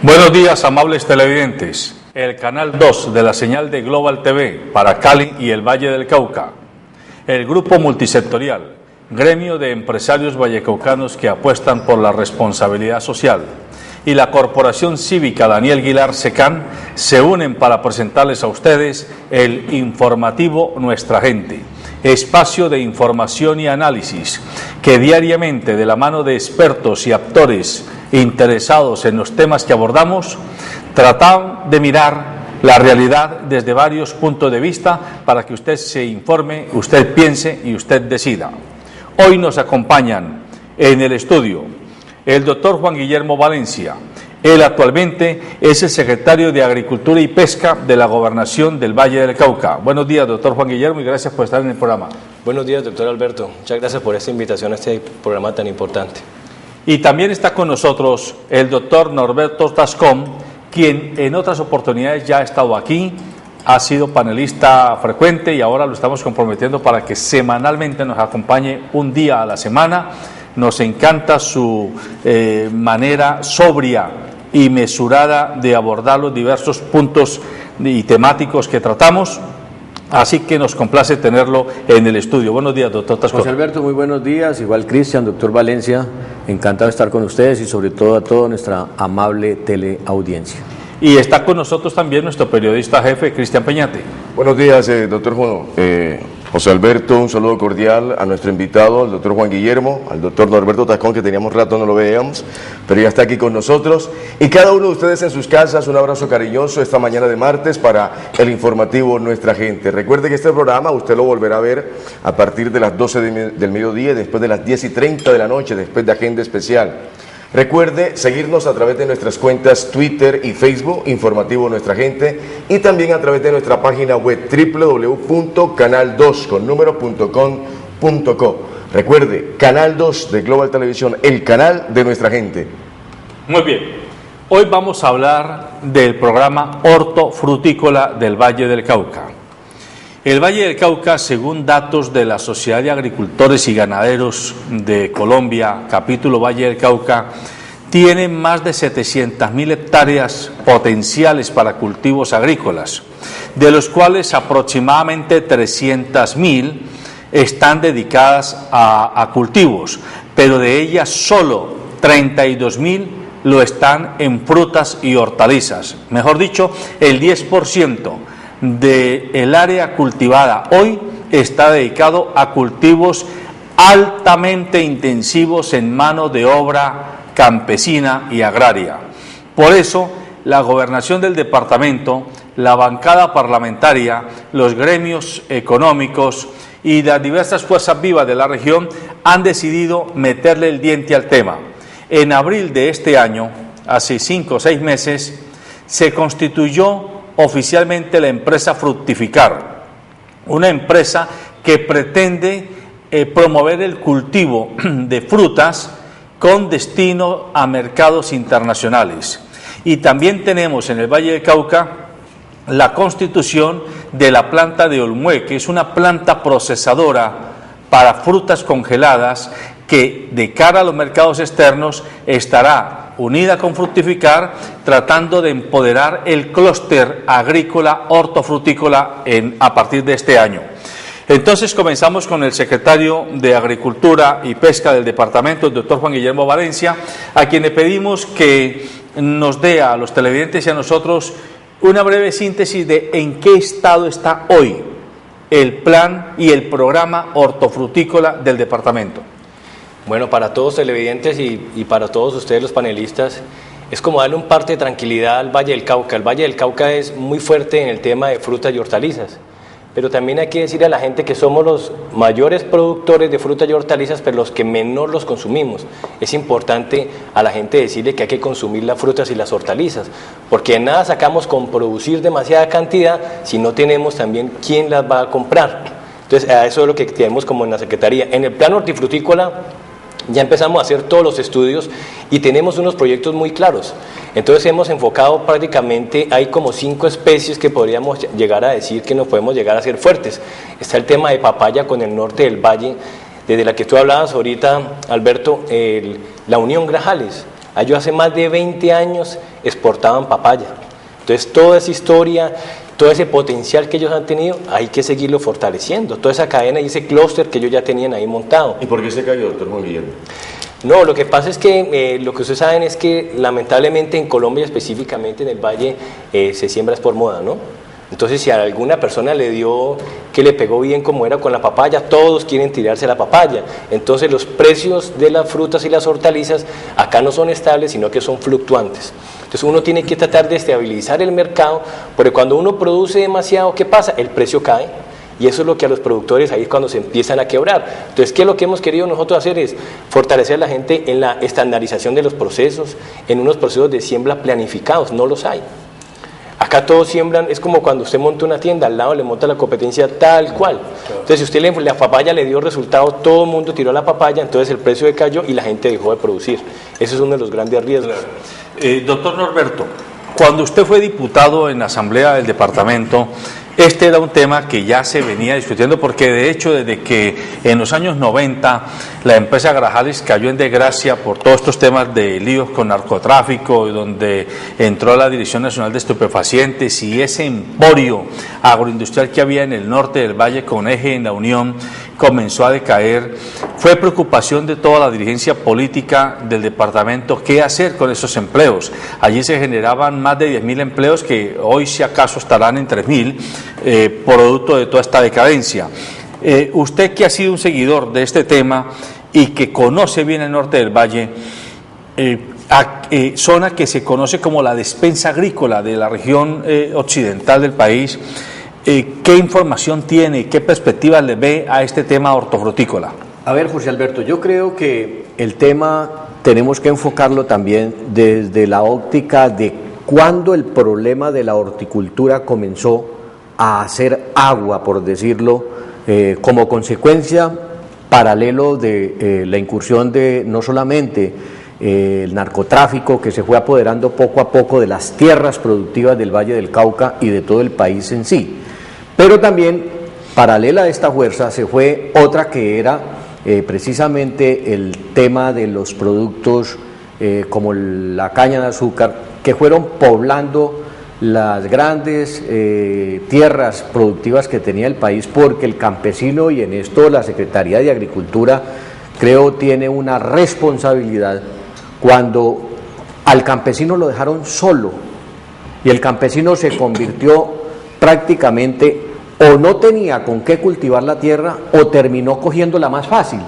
Buenos días, amables televidentes. El canal 2 de la señal de Global TV para Cali y el Valle del Cauca. El grupo multisectorial, gremio de empresarios vallecaucanos que apuestan por la responsabilidad social, y la Corporación Cívica Daniel Guilar Secán se unen para presentarles a ustedes el informativo Nuestra Gente, espacio de información y análisis que diariamente, de la mano de expertos y actores interesados en los temas que abordamos, tratan de mirar la realidad desde varios puntos de vista para que usted se informe, usted piense y usted decida. Hoy nos acompañan en el estudio el doctor Juan Guillermo Valencia. Él actualmente es el secretario de Agricultura y Pesca de la Gobernación del Valle del Cauca. Buenos días, doctor Juan Guillermo, y gracias por estar en el programa. Buenos días, doctor Alberto. Muchas gracias por esta invitación a este programa tan importante. Y también está con nosotros el doctor Norberto Tascón, quien en otras oportunidades ya ha estado aquí, ha sido panelista frecuente y ahora lo estamos comprometiendo para que semanalmente nos acompañe un día a la semana. Nos encanta su manera sobria y mesurada de abordar los diversos puntos y temáticos que tratamos, así que nos complace tenerlo en el estudio. Buenos días, doctor Tascón. José Alberto, muy buenos días, igual Cristian, doctor Valencia, encantado de estar con ustedes y sobre todo a toda nuestra amable teleaudiencia. Y está con nosotros también nuestro periodista jefe, Cristian Peñate. Buenos días, doctor José Alberto, un saludo cordial a nuestro invitado, el doctor Juan Guillermo, al doctor Norberto Tascón, que teníamos rato no lo veíamos, pero ya está aquí con nosotros. Y cada uno de ustedes en sus casas, un abrazo cariñoso esta mañana de martes para el informativo Nuestra Gente. Recuerde que este programa usted lo volverá a ver a partir de las 12 del mediodía, después de las 10:30 de la noche, después de Agenda Especial. Recuerde seguirnos a través de nuestras cuentas Twitter y Facebook, Informativo Nuestra Gente, y también a través de nuestra página web www.canal2.com.co. Recuerde, Canal 2 de Global Televisión, el canal de Nuestra Gente. Muy bien, hoy vamos a hablar del programa hortofrutícola del Valle del Cauca. El Valle del Cauca, según datos de la Sociedad de Agricultores y Ganaderos de Colombia, capítulo Valle del Cauca, tiene más de 700.000 hectáreas potenciales para cultivos agrícolas, de los cuales aproximadamente 300.000 están dedicadas a cultivos, pero de ellas solo 32.000 lo están en frutas y hortalizas. Mejor dicho, el 10% del área cultivada hoy está dedicado a cultivos altamente intensivos en mano de obra campesina y agraria. Por eso, la gobernación del departamento, la bancada parlamentaria, los gremios económicos y las diversas fuerzas vivas de la región han decidido meterle el diente al tema. En abril de este año, hace 5 o 6 meses, se constituyó oficialmente la empresa Fructificar, una empresa que pretende promover el cultivo de frutas con destino a mercados internacionales. Y también tenemos en el Valle del Cauca la constitución de la planta de Olmué, que es una planta procesadora para frutas congeladas que de cara a los mercados externos estará unida con Fructificar, tratando de empoderar el clúster agrícola hortofrutícola a partir de este año. Entonces comenzamos con el secretario de Agricultura y Pesca del departamento, el doctor Juan Guillermo Valencia, a quien le pedimos que nos dé a los televidentes y a nosotros una breve síntesis de en qué estado está hoy el plan y el programa hortofrutícola del departamento. Bueno, para todos los televidentes y para todos ustedes los panelistas, es como darle un parte de tranquilidad al Valle del Cauca. El Valle del Cauca es muy fuerte en el tema de frutas y hortalizas, pero también hay que decirle a la gente que somos los mayores productores de frutas y hortalizas, pero los que menos los consumimos. Es importante a la gente decirle que hay que consumir las frutas y las hortalizas, porque de nada sacamos con producir demasiada cantidad si no tenemos también quién las va a comprar. Entonces, a eso es lo que tenemos como en la Secretaría. En el plan hortifrutícola ya empezamos a hacer todos los estudios y tenemos unos proyectos muy claros. Entonces hemos enfocado prácticamente, hay como 5 especies que podríamos llegar a decir que nos podemos llegar a ser fuertes. Está el tema de papaya con el norte del valle, desde la que tú hablabas ahorita, Alberto, la Unión Grajales. Ellos hace más de 20 años exportaban papaya. Entonces toda esa historia, todo ese potencial que ellos han tenido, hay que seguirlo fortaleciendo. Toda esa cadena y ese clúster que ellos ya tenían ahí montado. ¿Y por qué se cayó, doctor Juan Guillermo? No, lo que pasa es que lo que ustedes saben es que lamentablemente en Colombia, específicamente en el Valle, se siembra es por moda, ¿no? Entonces si a alguna persona le dio que le pegó bien como era con la papaya, todos quieren tirarse la papaya. Entonces los precios de las frutas y las hortalizas acá no son estables, sino que son fluctuantes. Entonces uno tiene que tratar de estabilizar el mercado, porque cuando uno produce demasiado, ¿qué pasa? El precio cae. Y eso es lo que a los productores ahí es cuando se empiezan a quebrar. Entonces, ¿qué es lo que hemos querido nosotros hacer? Es fortalecer a la gente en la estandarización de los procesos, en unos procesos de siembra planificados, no los hay. Acá todos siembran, es como cuando usted monta una tienda, al lado le monta la competencia tal cual. Entonces, si usted la papaya le dio resultado, todo el mundo tiró la papaya, entonces el precio decayó y la gente dejó de producir. Ese es uno de los grandes riesgos. Doctor Norberto, cuando usted fue diputado en la Asamblea del Departamento, este era un tema que ya se venía discutiendo porque de hecho desde que en los años 90 la empresa Grajales cayó en desgracia por todos estos temas de líos con narcotráfico, donde entró la Dirección Nacional de Estupefacientes y ese emporio agroindustrial que había en el norte del Valle con eje en la Unión comenzó a decaer. Fue preocupación de toda la dirigencia política del departamento qué hacer con esos empleos. Allí se generaban más de 10.000 empleos que hoy si acaso estarán en 3.000 producto de toda esta decadencia. Usted que ha sido un seguidor de este tema y que conoce bien el norte del Valle, zona que se conoce como la despensa agrícola de la región occidental del país, ¿qué información tiene y qué perspectivas le ve a este tema hortofrutícola? A ver, José Alberto, yo creo que el tema tenemos que enfocarlo también desde la óptica de cuándo el problema de la horticultura comenzó a hacer agua, por decirlo, como consecuencia paralelo de la incursión de no solamente el narcotráfico que se fue apoderando poco a poco de las tierras productivas del Valle del Cauca y de todo el país en sí, pero también paralela a esta fuerza se fue otra que era precisamente el tema de los productos como la caña de azúcar, que fueron poblando las grandes tierras productivas que tenía el país, porque el campesino, y en esto la Secretaría de Agricultura creo tiene una responsabilidad, cuando al campesino lo dejaron solo y el campesino se convirtió prácticamente o no tenía con qué cultivar la tierra o terminó cogiendo la más fácil.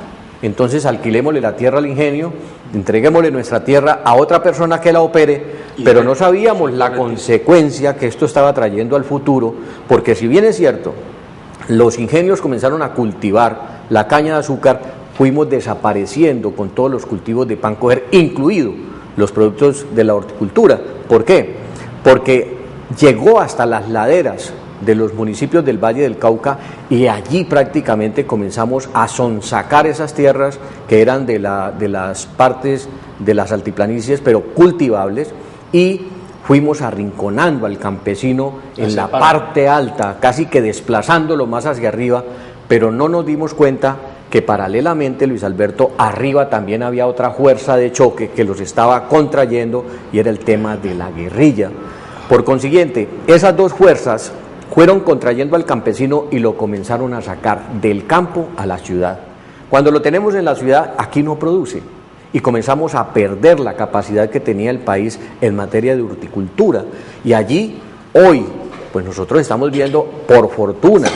Entonces alquilémosle la tierra al ingenio, entreguémosle nuestra tierra a otra persona que la opere, pero no sabíamos la consecuencia que esto estaba trayendo al futuro, porque si bien es cierto, los ingenios comenzaron a cultivar la caña de azúcar, fuimos desapareciendo con todos los cultivos de pan coger, incluidos los productos de la horticultura. ¿Por qué? Porque llegó hasta las laderas de los municipios del Valle del Cauca y allí prácticamente comenzamos a sonsacar esas tierras que eran de las partes de las altiplanicies pero cultivables, y fuimos arrinconando al campesino en la parte alta, casi que desplazándolo más hacia arriba, pero no nos dimos cuenta que paralelamente, Luis Alberto, arriba también había otra fuerza de choque que los estaba contrayendo, y era el tema de la guerrilla. Por consiguiente, esas dos fuerzas fueron contrayendo al campesino y lo comenzaron a sacar del campo a la ciudad. Cuando lo tenemos en la ciudad, aquí no produce, y comenzamos a perder la capacidad que tenía el país en materia de horticultura. Y allí, hoy, pues nosotros estamos viendo, por fortuna,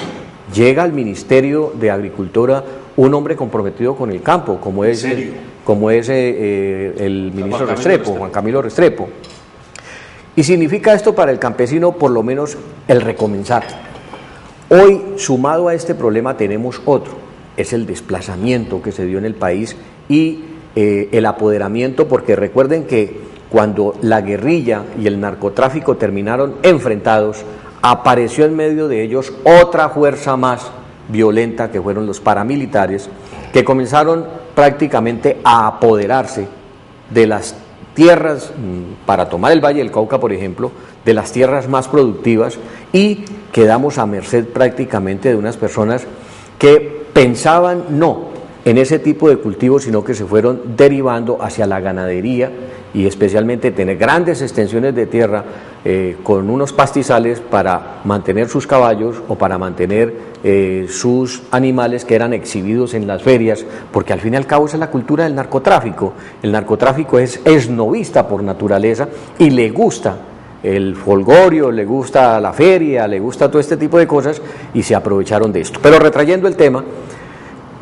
llega al Ministerio de Agricultura un hombre comprometido con el campo, como es el ministro Restrepo, Juan Camilo Restrepo. Y significa esto para el campesino por lo menos el recomenzar. Hoy, sumado a este problema, tenemos otro, es el desplazamiento que se dio en el país y el apoderamiento, porque recuerden que cuando la guerrilla y el narcotráfico terminaron enfrentados, apareció en medio de ellos otra fuerza más violenta, que fueron los paramilitares, que comenzaron prácticamente a apoderarse de las tierras, para tomar el Valle del Cauca, por ejemplo, de las tierras más productivas, y quedamos a merced prácticamente de unas personas que pensaban no en ese tipo de cultivos, sino que se fueron derivando hacia la ganadería y especialmente tener grandes extensiones de tierra con unos pastizales para mantener sus caballos o para mantener sus animales que eran exhibidos en las ferias, porque al fin y al cabo esa es la cultura del narcotráfico. El narcotráfico es esnovista por naturaleza y le gusta el folgorio, le gusta la feria, le gusta todo este tipo de cosas y se aprovecharon de esto. Pero retrayendo el tema,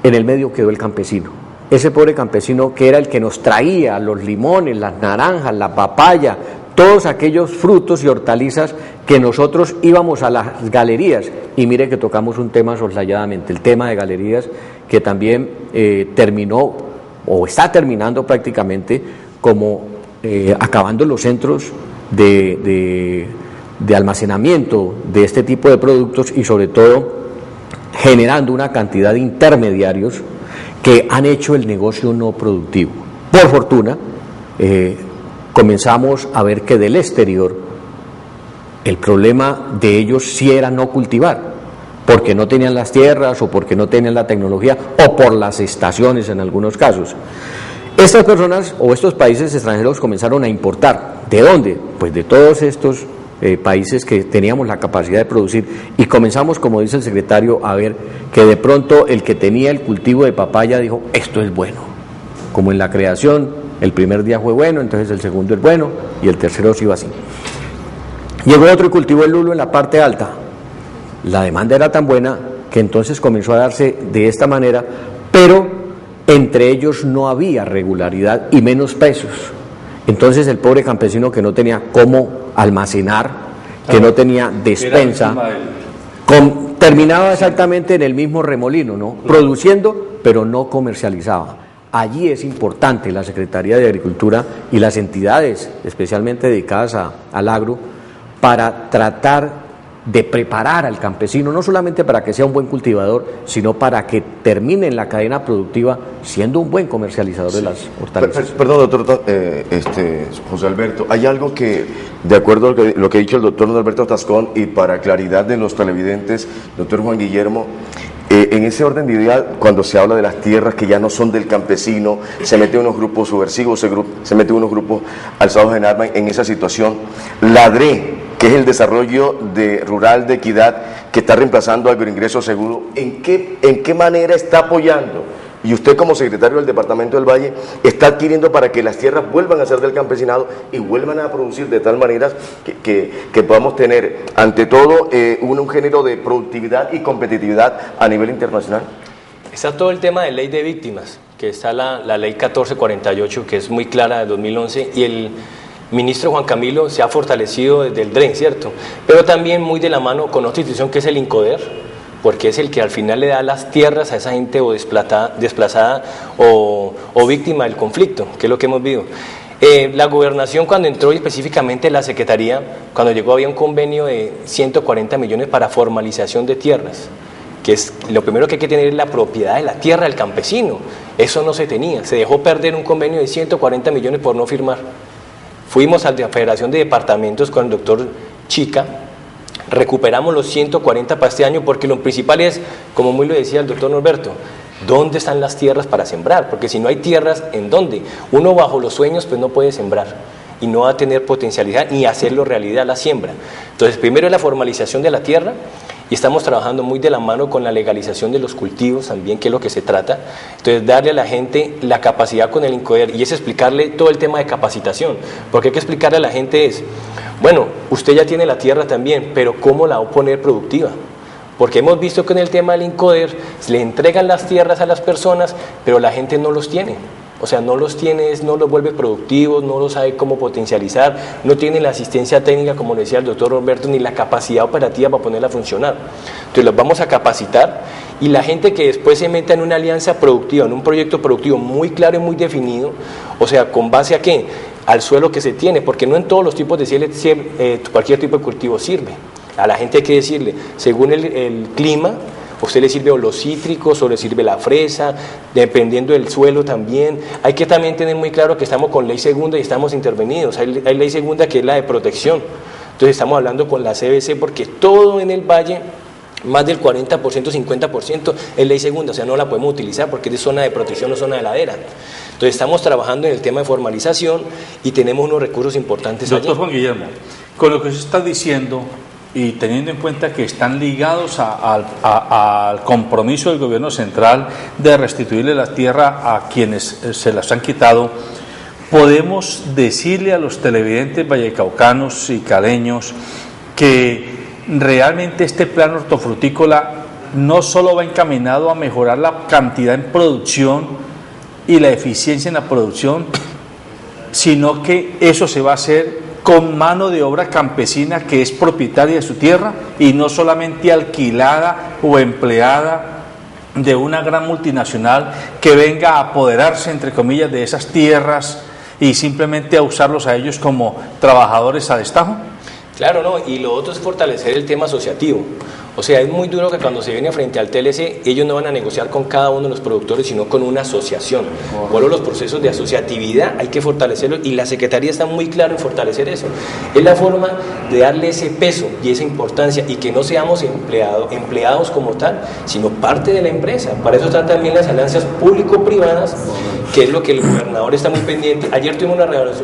en el medio quedó el campesino. Ese pobre campesino que era el que nos traía los limones, las naranjas, la papaya, todos aquellos frutos y hortalizas que nosotros íbamos a las galerías. Y mire que tocamos un tema soslayadamente, el tema de galerías, que también terminó o está terminando prácticamente como acabando los centros de almacenamiento de este tipo de productos y sobre todo generando una cantidad de intermediarios que han hecho el negocio no productivo. Por fortuna, comenzamos a ver que del exterior el problema de ellos sí era no cultivar, porque no tenían las tierras o porque no tenían la tecnología o por las estaciones en algunos casos. Estas personas o estos países extranjeros comenzaron a importar. ¿De dónde? Pues de todos estos países que teníamos la capacidad de producir y comenzamos, como dice el secretario, a ver que de pronto el que tenía el cultivo de papaya dijo, esto es bueno. Como en la creación, el primer día fue bueno, entonces el segundo es bueno y el tercero sí iba así. Llegó otro y cultivó el lulo en la parte alta. La demanda era tan buena que entonces comenzó a darse de esta manera, pero entre ellos no había regularidad y menos pesos. Entonces el pobre campesino que no tenía cómo almacenar, que no tenía despensa, terminaba exactamente en el mismo remolino, ¿no? Produciendo, pero no comercializaba. Allí es importante la Secretaría de Agricultura y las entidades especialmente dedicadas al agro para tratar de preparar al campesino, no solamente para que sea un buen cultivador, sino para que termine en la cadena productiva siendo un buen comercializador de las hortalizas. Perdón, doctor José Alberto, hay algo que, de acuerdo a lo que ha dicho el doctor Norberto Tascón y para claridad de los televidentes, doctor Juan Guillermo, en ese orden de ideal, cuando se habla de las tierras que ya no son del campesino, se meten unos grupos subversivos, se meten unos grupos alzados en armas en esa situación. La DRE, que es el desarrollo rural de equidad, que está reemplazando al agroingreso seguro, ¿en qué manera está apoyando? Y usted como secretario del Departamento del Valle está adquiriendo para que las tierras vuelvan a ser del campesinado y vuelvan a producir de tal manera que podamos tener, ante todo, un género de productividad y competitividad a nivel internacional. Está todo el tema de ley de víctimas, que está la ley 1448, que es muy clara de 2011, y el ministro Juan Camilo se ha fortalecido desde el DRE, ¿cierto? Pero también muy de la mano con otra institución que es el INCODER, porque es el que al final le da las tierras a esa gente o desplazada o víctima del conflicto, que es lo que hemos visto. La gobernación, cuando entró, y específicamente la secretaría, cuando llegó había un convenio de 140 millones para formalización de tierras, que es lo primero que hay que tener es la propiedad de la tierra del campesino. Eso no se tenía, se dejó perder un convenio de 140 millones por no firmar. Fuimos a la Federación de Departamentos con el doctor Chica, recuperamos los 140 para este año, porque lo principal es, como muy lo decía el doctor Norberto, ¿dónde están las tierras para sembrar? Porque si no hay tierras, ¿en dónde? Uno bajo los sueños pues no puede sembrar y no va a tener potencialidad ni hacerlo realidad la siembra. Entonces primero es la formalización de la tierra, y estamos trabajando muy de la mano con la legalización de los cultivos también, que es lo que se trata. Entonces darle a la gente la capacidad con el INCODER, y es explicarle todo el tema de capacitación, porque hay que explicarle a la gente bueno, usted ya tiene la tierra también, pero ¿cómo la va a poner productiva? Porque hemos visto que en el tema del INCODER le entregan las tierras a las personas, pero la gente no los tiene. O sea, no los tiene, no los vuelve productivos, no los sabe cómo potencializar, no tiene la asistencia técnica, como decía el doctor Roberto, ni la capacidad operativa para ponerla a funcionar. Entonces los vamos a capacitar, y la gente que después se meta en una alianza productiva, en un proyecto productivo muy claro y muy definido, o sea, ¿con base a qué? Al suelo que se tiene, porque no en todos los tipos de cielo cualquier tipo de cultivo sirve. A la gente hay que decirle, según el clima, a usted le sirve o los cítricos o le sirve la fresa, dependiendo del suelo también. Hay que también tener muy claro que estamos con ley segunda y estamos intervenidos. Hay ley segunda que es la de protección. Entonces estamos hablando con la CBC, porque todo en el valle más del 40%, 50% es ley segunda, o sea, no la podemos utilizar porque es de zona de protección o zona de ladera. Entonces estamos trabajando en el tema de formalización y tenemos unos recursos importantes allí. Doctor Juan Guillermo, con lo que usted está diciendo y teniendo en cuenta que están ligados al compromiso del gobierno central de restituirle la tierra a quienes se las han quitado, podemos decirle a los televidentes vallecaucanos y caleños que realmente este plan hortofrutícola no solo va encaminado a mejorar la cantidad en producción y la eficiencia en la producción, sino que eso se va a hacer con mano de obra campesina que es propietaria de su tierra y no solamente alquilada o empleada de una gran multinacional que venga a apoderarse, entre comillas, de esas tierras y simplemente a usarlos a ellos como trabajadores a destajo. Claro, no, y lo otro es fortalecer el tema asociativo. O sea, es muy duro que cuando se viene frente al TLC, ellos no van a negociar con cada uno de los productores, sino con una asociación. Por los procesos de asociatividad hay que fortalecerlos y la Secretaría está muy clara en fortalecer eso. Es la forma de darle ese peso y esa importancia y que no seamos empleados como tal, sino parte de la empresa. Para eso están también las alianzas público-privadas, que es lo que el gobernador está muy pendiente. Ayer tuvimos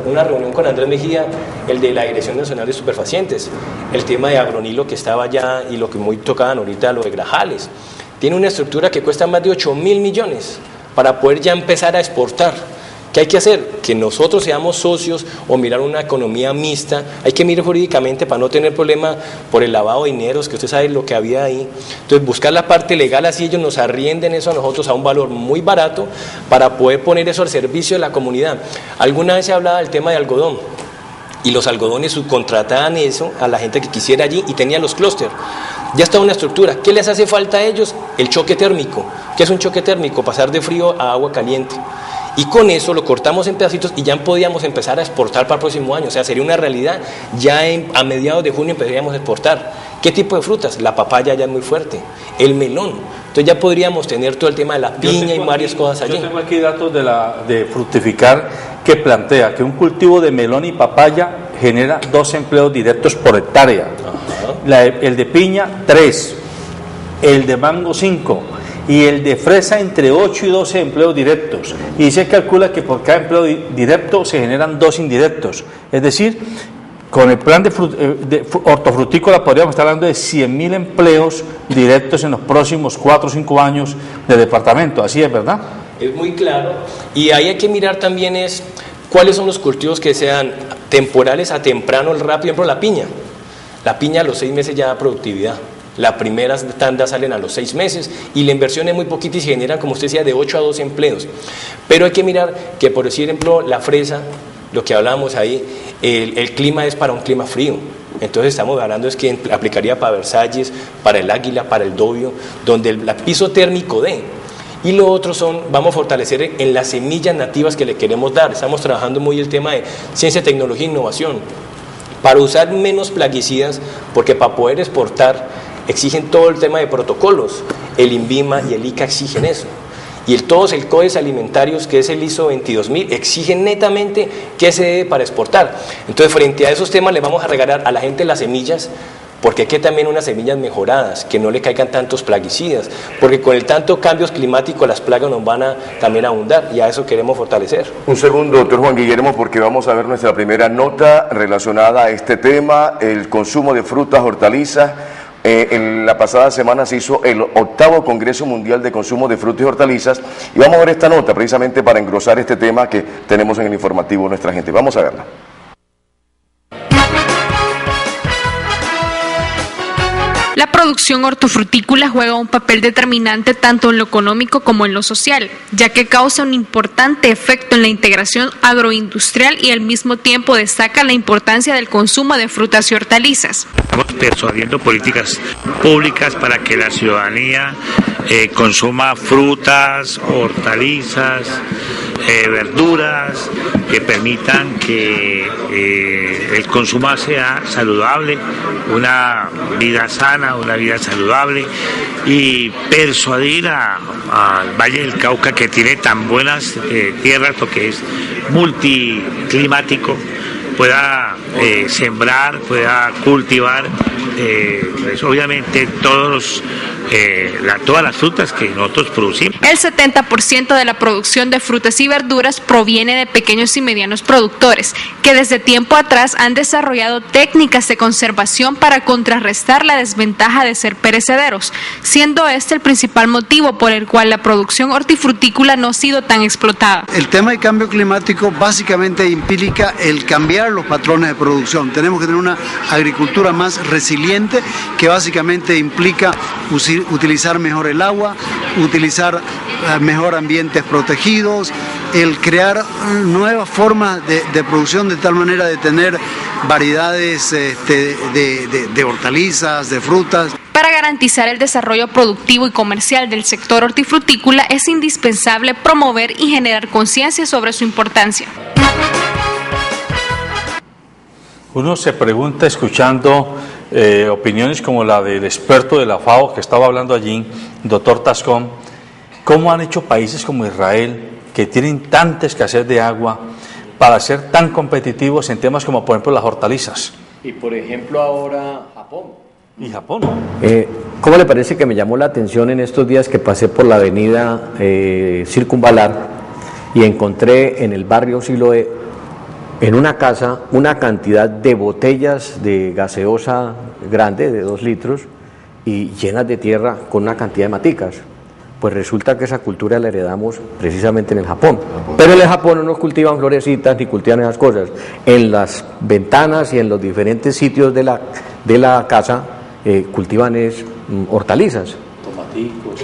una reunión con Andrés Mejía, el de la Dirección Nacional de Superfacientes, el tema de Agronilo que estaba allá y lo que muy tocaban ahorita, lo de Grajales. Tiene una estructura que cuesta más de 8.000 millones para poder ya empezar a exportar. ¿Qué hay que hacer? Que nosotros seamos socios o mirar una economía mixta. Hay que mirar jurídicamente para no tener problema por el lavado de dineros, que usted sabe lo que había ahí. Entonces buscar la parte legal, así ellos nos arrienden eso a nosotros a un valor muy barato para poder poner eso al servicio de la comunidad. Alguna vez se hablaba del tema de algodón y los algodones subcontrataban eso a la gente que quisiera allí y tenía los clústeres. Ya está una estructura. ¿Qué les hace falta a ellos? El choque térmico. ¿Qué es un choque térmico? Pasar de frío a agua caliente. Y con eso lo cortamos en pedacitos y ya podíamos empezar a exportar para el próximo año. O sea, sería una realidad. Ya a mediados de junio empezaríamos a exportar. ¿Qué tipo de frutas? La papaya ya es muy fuerte. El melón. Entonces ya podríamos tener todo el tema de la piña y varias cosas allí. Yo tengo aquí datos de Fructificar que plantea que un cultivo de melón y papaya genera 2 empleos directos por hectárea. El de piña, 3. El de mango, 5. Y el de fresa entre 8 y 12 empleos directos. Y se calcula que por cada empleo directo se generan 2 indirectos. Es decir, con el plan de hortofrutícola podríamos estar hablando de 100.000 empleos directos en los próximos 4 o 5 años del departamento. Así es, ¿verdad? Es muy claro. Y ahí hay que mirar también es cuáles son los cultivos que sean temporales a temprano, rápido. Por ejemplo, la piña. La piña a los 6 meses ya da productividad. Las primeras tandas salen a los 6 meses y la inversión es muy poquita y se generan, como usted decía, de 8 a 12 empleos. Pero hay que mirar que, por ejemplo, la fresa, lo que hablábamos ahí, el clima es para un clima frío. Entonces estamos hablando es que aplicaría para Versalles, para el Águila, para el Dobio, donde el piso térmico dé. Y lo otro vamos a fortalecer en las semillas nativas que le queremos dar. Estamos trabajando muy el tema de ciencia, tecnología e innovación, para usar menos plaguicidas, porque para poder exportar exigen todo el tema de protocolos. El INVIMA y el ICA exigen eso. Y todos el Códice Alimentarios, que es el ISO 22000, exigen netamente qué se debe para exportar. Entonces, frente a esos temas, le vamos a regalar a la gente las semillas, porque hay que también unas semillas mejoradas, que no le caigan tantos plaguicidas, porque con el tanto cambios climáticos las plagas nos van a también abundar y a eso queremos fortalecer. Un segundo, doctor Juan Guillermo, porque vamos a ver nuestra primera nota relacionada a este tema, el consumo de frutas, hortalizas. En la pasada semana se hizo el 8º Congreso Mundial de Consumo de Frutas y Hortalizas y vamos a ver esta nota precisamente para engrosar este tema que tenemos en el informativo de nuestra gente. Vamos a verla. La producción hortofrutícola juega un papel determinante tanto en lo económico como en lo social, ya que causa un importante efecto en la integración agroindustrial y al mismo tiempo destaca la importancia del consumo de frutas y hortalizas. Estamos persuadiendo políticas públicas para que la ciudadanía consuma frutas, hortalizas, verduras que permitan que el consumo sea saludable, una vida sana, una vida saludable, y persuadir al Valle del Cauca, que tiene tan buenas tierras, porque es multiclimático, pueda sembrar, pueda cultivar, pues obviamente todas las frutas que nosotros producimos. El 70% de la producción de frutas y verduras proviene de pequeños y medianos productores, que desde tiempo atrás han desarrollado técnicas de conservación para contrarrestar la desventaja de ser perecederos, siendo este el principal motivo por el cual la producción hortifrutícola no ha sido tan explotada. El tema del cambio climático básicamente implica el cambiar los patrones de producción. Tenemos que tener una agricultura más resiliente, que básicamente implica utilizar mejor el agua, utilizar mejor ambientes protegidos, el crear nuevas formas de producción de tal manera de tener variedades de hortalizas, de frutas. Para garantizar el desarrollo productivo y comercial del sector hortifrutícola es indispensable promover y generar conciencia sobre su importancia. Uno se pregunta escuchando opiniones como la del experto de la FAO que estaba hablando allí, doctor Tascón, ¿cómo han hecho países como Israel, que tienen tanta escasez de agua, para ser tan competitivos en temas como, por ejemplo, las hortalizas? Y, por ejemplo, ahora Japón. Y Japón. ¿Cómo le parece que me llamó la atención en estos días que pasé por la avenida Circunvalar y encontré en el barrio Siloé, en una casa, una cantidad de botellas de gaseosa grande, de 2 litros, y llenas de tierra con una cantidad de maticas? Pues resulta que esa cultura la heredamos precisamente en el Japón. Pero en el Japón no nos cultivan florecitas ni cultivan esas cosas. En las ventanas y en los diferentes sitios de la casa cultivan hortalizas. Tomaticos.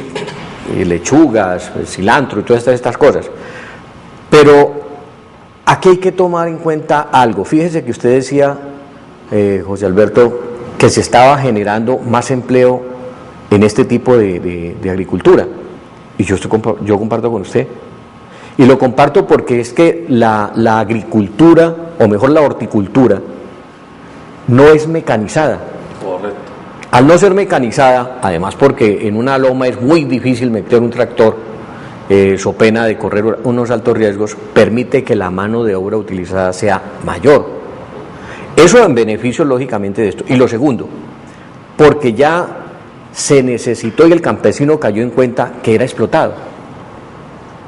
Y lechugas, cilantro y todas estas cosas. Pero aquí hay que tomar en cuenta algo. Fíjese que usted decía, José Alberto, que se estaba generando más empleo en este tipo de agricultura. Y yo comparto con usted. Y lo comparto porque es que la agricultura, o mejor la horticultura, no es mecanizada. Correcto. Al no ser mecanizada, además porque en una loma es muy difícil meter un tractor, so pena de correr unos altos riesgos, permite que la mano de obra utilizada sea mayor. Eso en beneficio, lógicamente, de esto. Y lo segundo, porque ya se necesitó y el campesino cayó en cuenta que era explotado.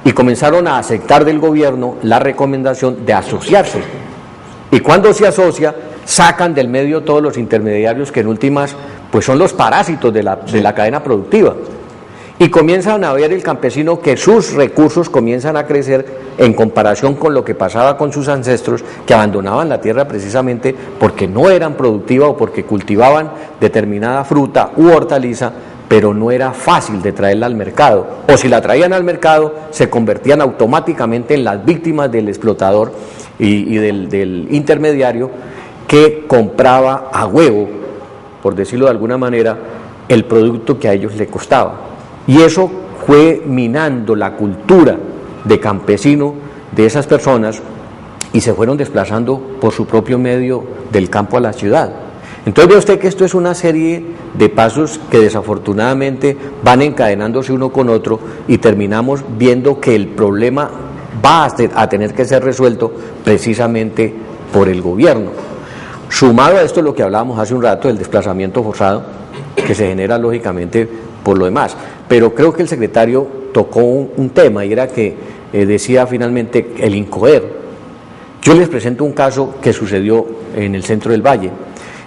Y comenzaron a aceptar del gobierno la recomendación de asociarse. Y cuando se asocia, sacan del medio todos los intermediarios que en últimas pues son los parásitos de la cadena productiva. Y comienzan a ver el campesino que sus recursos comienzan a crecer en comparación con lo que pasaba con sus ancestros, que abandonaban la tierra precisamente porque no eran productivas o porque cultivaban determinada fruta u hortaliza, pero no era fácil de traerla al mercado. O si la traían al mercado, se convertían automáticamente en las víctimas del explotador y del intermediario que compraba a huevo, por decirlo de alguna manera, el producto que a ellos le costaba. Y eso fue minando la cultura de campesino de esas personas y se fueron desplazando por su propio medio del campo a la ciudad. Entonces ve usted que esto es una serie de pasos que desafortunadamente van encadenándose uno con otro y terminamos viendo que el problema va a tener que ser resuelto precisamente por el gobierno. Sumado a esto lo que hablábamos hace un rato, el desplazamiento forzado que se genera lógicamente por lo demás. Pero creo que el secretario tocó un tema y era que decía finalmente el INCOER. Yo les presento un caso que sucedió en el centro del Valle.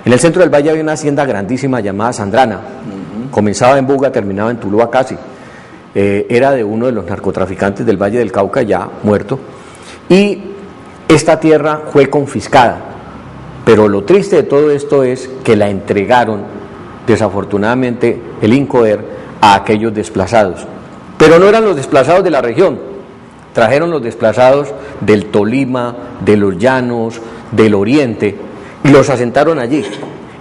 En el centro del Valle había una hacienda grandísima llamada Sandrana. Comenzaba en Buga, terminaba en Tuluá casi. Era de uno de los narcotraficantes del Valle del Cauca, ya muerto. Y esta tierra fue confiscada. Pero lo triste de todo esto es que la entregaron, desafortunadamente, el INCOER a aquellos desplazados. Pero no eran los desplazados de la región, trajeron los desplazados del Tolima, de los Llanos, del Oriente, y los asentaron allí.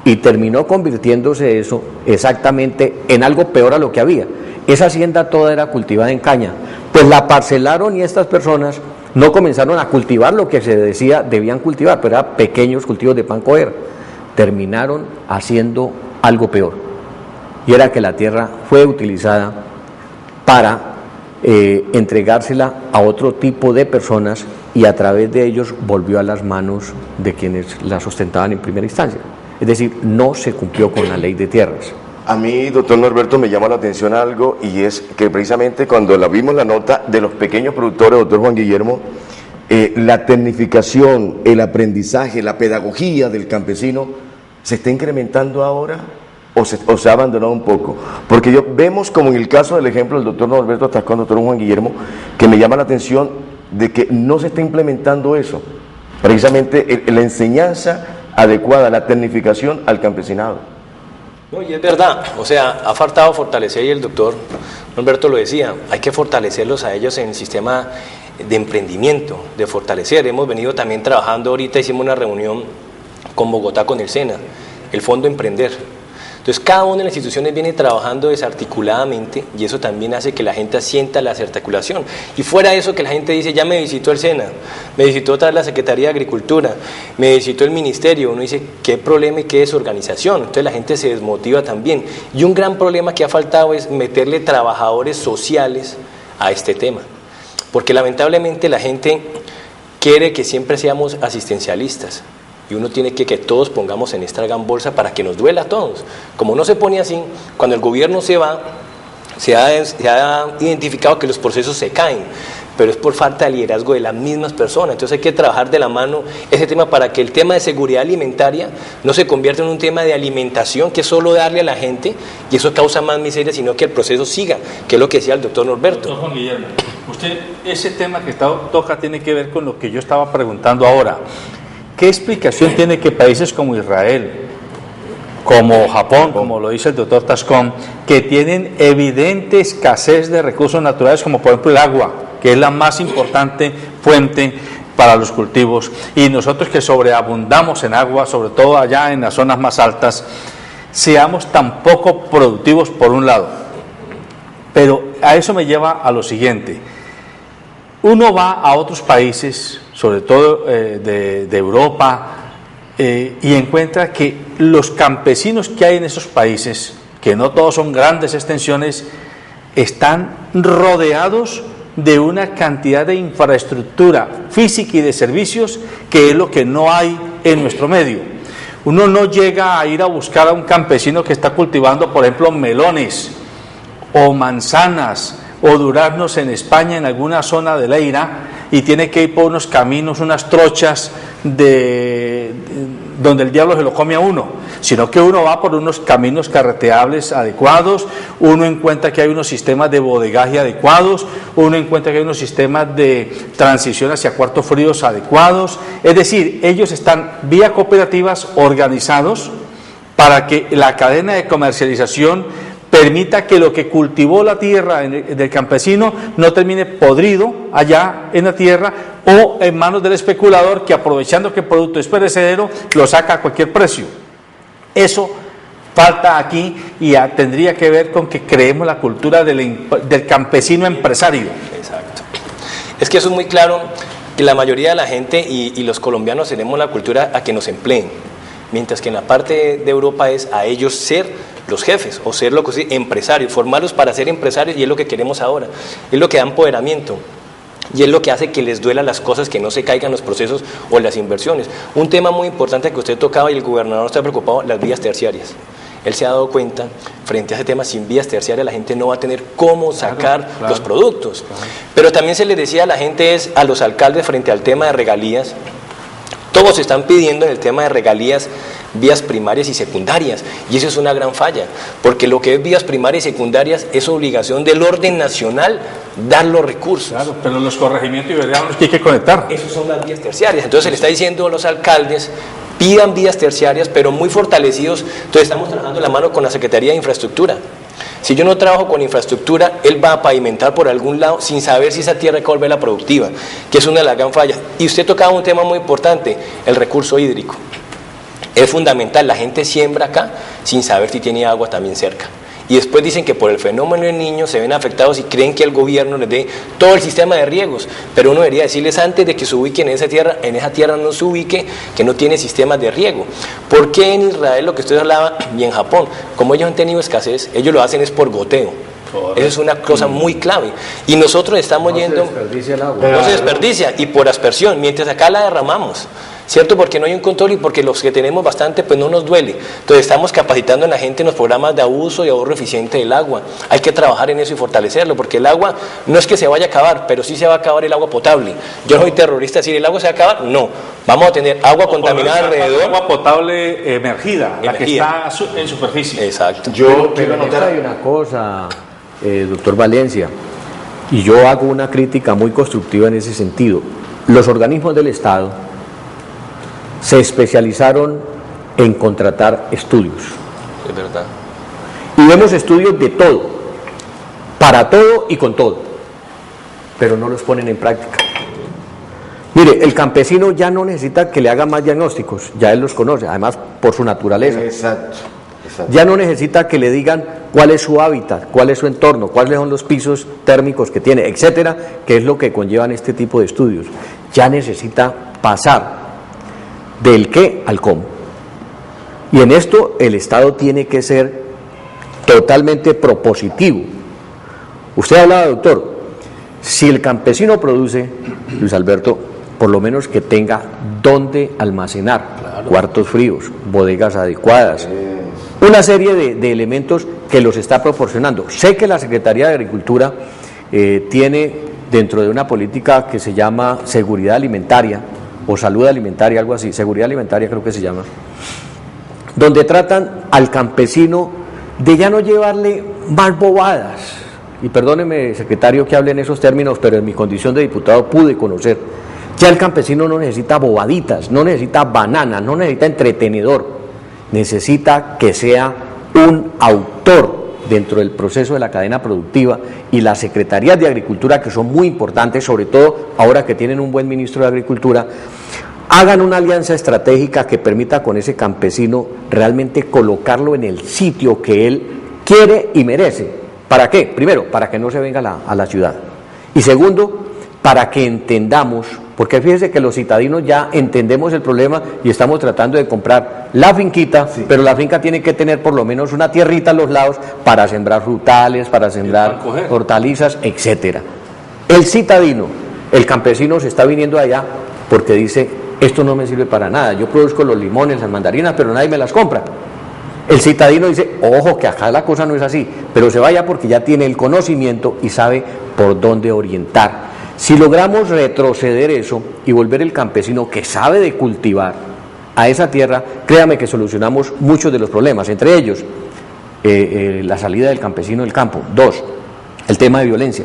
Y terminó convirtiéndose eso exactamente en algo peor a lo que había. Esa hacienda toda era cultivada en caña, pues la parcelaron y estas personas no comenzaron a cultivar lo que se decía debían cultivar, pero eran pequeños cultivos de pan coer. Terminaron haciendo algo peor. Y era que la tierra fue utilizada para entregársela a otro tipo de personas y a través de ellos volvió a las manos de quienes la sustentaban en primera instancia. Es decir, no se cumplió con la ley de tierras. A mí, doctor Norberto, me llama la atención algo, y es que precisamente cuando vimos la nota de los pequeños productores, doctor Juan Guillermo, la tecnificación, el aprendizaje, la pedagogía del campesino, ¿se está incrementando ahora o se ha abandonado un poco? Porque vemos, como en el caso del ejemplo del doctor Norberto Tascón, doctor Juan Guillermo, que me llama la atención de que no se está implementando eso, precisamente la enseñanza adecuada, la tecnificación al campesinado. No, y es verdad, o sea, ha faltado fortalecer, y el doctor Norberto lo decía, hay que fortalecerlos a ellos en el sistema de emprendimiento, de fortalecer. Hemos venido también trabajando, ahorita hicimos una reunión con Bogotá, con el SENA, el Fondo Emprender. Entonces, cada una de las instituciones viene trabajando desarticuladamente, y eso también hace que la gente sienta la desarticulación. Y fuera de eso, que la gente dice, ya me visitó el SENA, me visitó otra vez la Secretaría de Agricultura, me visitó el Ministerio, uno dice, qué problema y qué desorganización. Entonces la gente se desmotiva también. Y un gran problema que ha faltado es meterle trabajadores sociales a este tema. Porque lamentablemente la gente quiere que siempre seamos asistencialistas. Y uno tiene que todos pongamos en esta gran bolsa para que nos duela a todos. Como no se pone así, cuando el gobierno se va, se ha identificado que los procesos se caen, pero es por falta de liderazgo de las mismas personas. Entonces hay que trabajar de la mano ese tema para que el tema de seguridad alimentaria no se convierta en un tema de alimentación que es solo darle a la gente, y eso causa más miseria, sino que el proceso siga, que es lo que decía el doctor Norberto. Doctor Juan Guillermo, usted, ese tema que toca tiene que ver con lo que yo estaba preguntando ahora. ¿Qué explicación tiene que países como Israel, como Japón, como lo dice el doctor Tascón, que tienen evidente escasez de recursos naturales, como por ejemplo el agua, que es la más importante fuente para los cultivos, y nosotros que sobreabundamos en agua, sobre todo allá en las zonas más altas, seamos tan poco productivos por un lado? Pero a eso me lleva a lo siguiente. Uno va a otros países, sobre todo de Europa, y encuentra que los campesinos que hay en esos países, que no todos son grandes extensiones, están rodeados de una cantidad de infraestructura física y de servicios que es lo que no hay en nuestro medio. Uno no llega a ir a buscar a un campesino que está cultivando, por ejemplo, melones o manzanas o duraznos en España, en alguna zona de Leira, y tiene que ir por unos caminos, unas trochas donde el diablo se lo come a uno, sino que uno va por unos caminos carreteables adecuados, uno encuentra que hay unos sistemas de bodegaje adecuados, uno encuentra que hay unos sistemas de transición hacia cuartos fríos adecuados. Es decir, ellos están vía cooperativas organizados para que la cadena de comercialización permita que lo que cultivó la tierra del campesino no termine podrido allá en la tierra o en manos del especulador que, aprovechando que el producto es perecedero, lo saca a cualquier precio. Eso falta aquí, y tendría que ver con que creemos la cultura del campesino empresario. Exacto. Es que eso es muy claro, que la mayoría de la gente y los colombianos tenemos la cultura a que nos empleen, mientras que en la parte de Europa es a ellos ser los jefes, o ser lo que empresarios, formarlos para ser empresarios, y es lo que queremos ahora, es lo que da empoderamiento, y es lo que hace que les duela las cosas, que no se caigan los procesos o las inversiones. Un tema muy importante que usted tocaba, y el gobernador está preocupado, las vías terciarias. Él se ha dado cuenta, frente a ese tema, sin vías terciarias la gente no va a tener cómo sacar los productos. Pero también se le decía a la gente, a los alcaldes, frente al tema de regalías, todos están pidiendo en el tema de regalías vías primarias y secundarias, y eso es una gran falla, porque lo que es vías primarias y secundarias es obligación del orden nacional dar los recursos. Claro, pero los corregimientos y veredas que hay que conectar. Esas son las vías terciarias. Entonces se le está diciendo a los alcaldes, pidan vías terciarias, pero muy fortalecidos. Entonces estamos trabajando la mano con la Secretaría de Infraestructura. Si yo no trabajo con infraestructura, él va a pavimentar por algún lado sin saber si esa tierra hay que volverla productiva, que es una de las gran fallas. Y usted tocaba un tema muy importante, el recurso hídrico. Es fundamental, la gente siembra acá sin saber si tiene agua también cerca. Y después dicen que por el fenómeno del Niño se ven afectados y creen que el gobierno les dé todo el sistema de riegos. Pero uno debería decirles antes de que se ubiquen en esa tierra no se ubique, que no tiene sistemas de riego. ¿Por qué en Israel, lo que usted hablaba, y en Japón, como ellos han tenido escasez, ellos lo hacen es por goteo? Eso es una cosa muy clave. Y nosotros estamos yendo... No se desperdicia el agua. No se desperdicia, y por aspersión, mientras acá la derramamos, ¿cierto? Porque no hay un control y porque los que tenemos bastante, pues no nos duele. Entonces estamos capacitando a la gente en los programas de abuso y ahorro eficiente del agua. Hay que trabajar en eso y fortalecerlo, porque el agua no es que se vaya a acabar, pero sí se va a acabar el agua potable. Yo no soy terrorista, decir el agua se va a acabar, no. Vamos a tener agua contaminada alrededor. Agua potable emergida, la que está en superficie. Exacto. Yo quiero anotar hay una cosa, doctor Valencia, y yo hago una crítica muy constructiva en ese sentido. Los organismos del Estado se especializaron en contratar estudios. Es verdad. Y vemos estudios de todo, para todo y con todo, pero no los ponen en práctica. Mire, el campesino ya no necesita que le hagan más diagnósticos, ya él los conoce, además por su naturaleza. Exacto. Ya no necesita que le digan cuál es su hábitat, cuál es su entorno, cuáles son los pisos térmicos que tiene, etcétera, que es lo que conllevan este tipo de estudios. Ya necesita pasar del qué al cómo. Y en esto el Estado tiene que ser totalmente propositivo. Usted hablaba, doctor, si el campesino produce, Luis Alberto, por lo menos que tenga dónde almacenar, cuartos fríos, bodegas adecuadas, una serie de elementos que los está proporcionando. Sé que la Secretaría de Agricultura tiene dentro de una política que se llama seguridad alimentaria, o salud alimentaria, algo así, seguridad alimentaria creo que se llama, donde tratan al campesino de ya no llevarle más bobadas, y perdóneme, secretario, que hable en esos términos, pero en mi condición de diputado pude conocer, ya el campesino no necesita bobaditas, no necesita bananas, no necesita entretenedor, necesita que sea un autor dentro del proceso de la cadena productiva, y las secretarías de Agricultura, que son muy importantes, sobre todo ahora que tienen un buen ministro de Agricultura, hagan una alianza estratégica que permita con ese campesino realmente colocarlo en el sitio que él quiere y merece. ¿Para qué? Primero, para que no se venga a la ciudad. Y segundo, para que entendamos, porque fíjese que los citadinos ya entendemos el problema y estamos tratando de comprar la finquita, sí, pero la finca tiene que tener por lo menos una tierrita a los lados para sembrar frutales, para sembrar hortalizas, etcétera. El citadino, el campesino se está viniendo allá porque dice, esto no me sirve para nada, yo produzco los limones, las mandarinas, pero nadie me las compra. El citadino dice, ojo, que acá la cosa no es así, pero se vaya porque ya tiene el conocimiento y sabe por dónde orientar. Si logramos retroceder eso y volver el campesino que sabe de cultivar a esa tierra, créame que solucionamos muchos de los problemas, entre ellos la salida del campesino del campo. 2, el tema de violencia,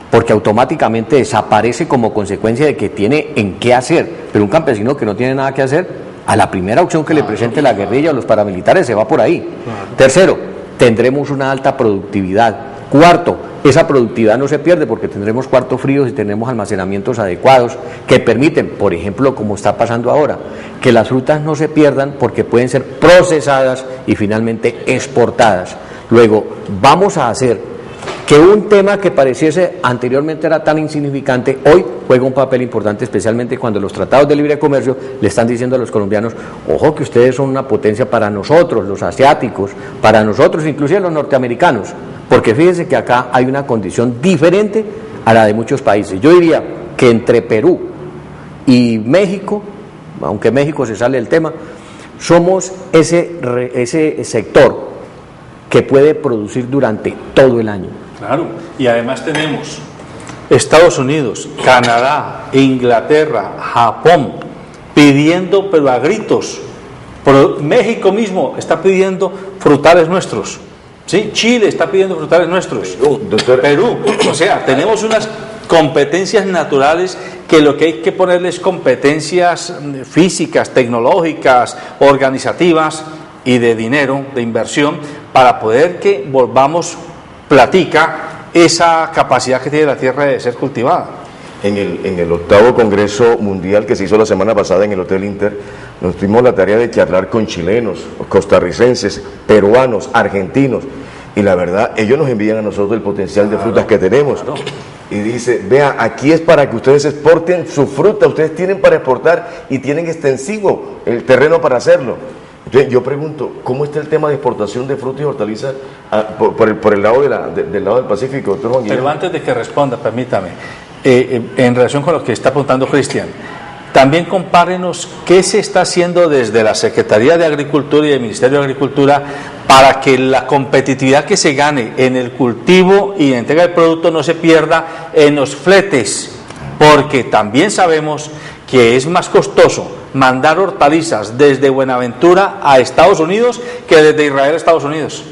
porque automáticamente desaparece como consecuencia de que tiene en qué hacer, pero un campesino que no tiene nada que hacer, a la primera opción que le presente la guerrilla o los paramilitares se va por ahí. Tercero, tendremos una alta productividad. Cuarto, esa productividad no se pierde porque tendremos cuartos fríos y tenemos almacenamientos adecuados que permiten, por ejemplo, como está pasando ahora, que las frutas no se pierdan porque pueden ser procesadas y finalmente exportadas. Luego, vamos a hacer que un tema que pareciese anteriormente era tan insignificante, hoy juega un papel importante, especialmente cuando los tratados de libre comercio le están diciendo a los colombianos, ojo que ustedes son una potencia para nosotros, los asiáticos, para nosotros, inclusive los norteamericanos, porque fíjense que acá hay una condición diferente a la de muchos países. Yo diría que entre Perú y México, aunque México se sale del tema, somos ese sector que puede producir durante todo el año. Claro, y además tenemos Estados Unidos, Canadá, Inglaterra, Japón, pidiendo, pero a gritos. México mismo está pidiendo frutales nuestros. ¿Sí? Chile está pidiendo frutales nuestros. Perú. O sea, tenemos unas competencias naturales que lo que hay que ponerles competencias físicas, tecnológicas, organizativas y de dinero, de inversión, para poder que volvamos platica esa capacidad que tiene la tierra de ser cultivada. En el 8º Congreso Mundial que se hizo la semana pasada en el Hotel Inter, nos dimos la tarea de charlar con chilenos, costarricenses, peruanos, argentinos, y la verdad, ellos nos envían a nosotros el potencial de frutas que tenemos. Y dice, vea, aquí es para que ustedes exporten su fruta, ustedes tienen para exportar y tienen extensivo el terreno para hacerlo. Entonces, yo pregunto, ¿cómo está el tema de exportación de frutas y hortalizas por el lado del lado del Pacífico, doctor Juan Guillermo? Pero antes de que responda, permítame, en relación con lo que está apuntando Cristian, también compárenos qué se está haciendo desde la Secretaría de Agricultura y el Ministerio de Agricultura para que la competitividad que se gane en el cultivo y la entrega del producto no se pierda en los fletes, porque también sabemos que es más costoso mandar hortalizas desde Buenaventura a Estados Unidos que desde Israel a Estados Unidos.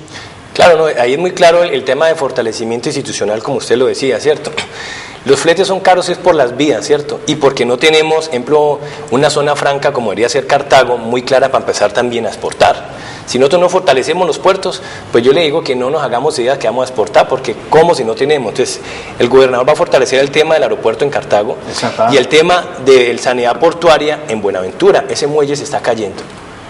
Claro, no, ahí es muy claro el tema de fortalecimiento institucional, como usted lo decía, ¿cierto? Los fletes son caros es por las vías, ¿cierto? Y porque no tenemos, ejemplo, una zona franca como debería ser Cartago, muy clara para empezar también a exportar. Si nosotros no fortalecemos los puertos, pues yo le digo que no nos hagamos ideas que vamos a exportar, porque ¿cómo si no tenemos? Entonces, el gobernador va a fortalecer el tema del aeropuerto en Cartago y el tema de la sanidad portuaria en Buenaventura. Ese muelle se está cayendo.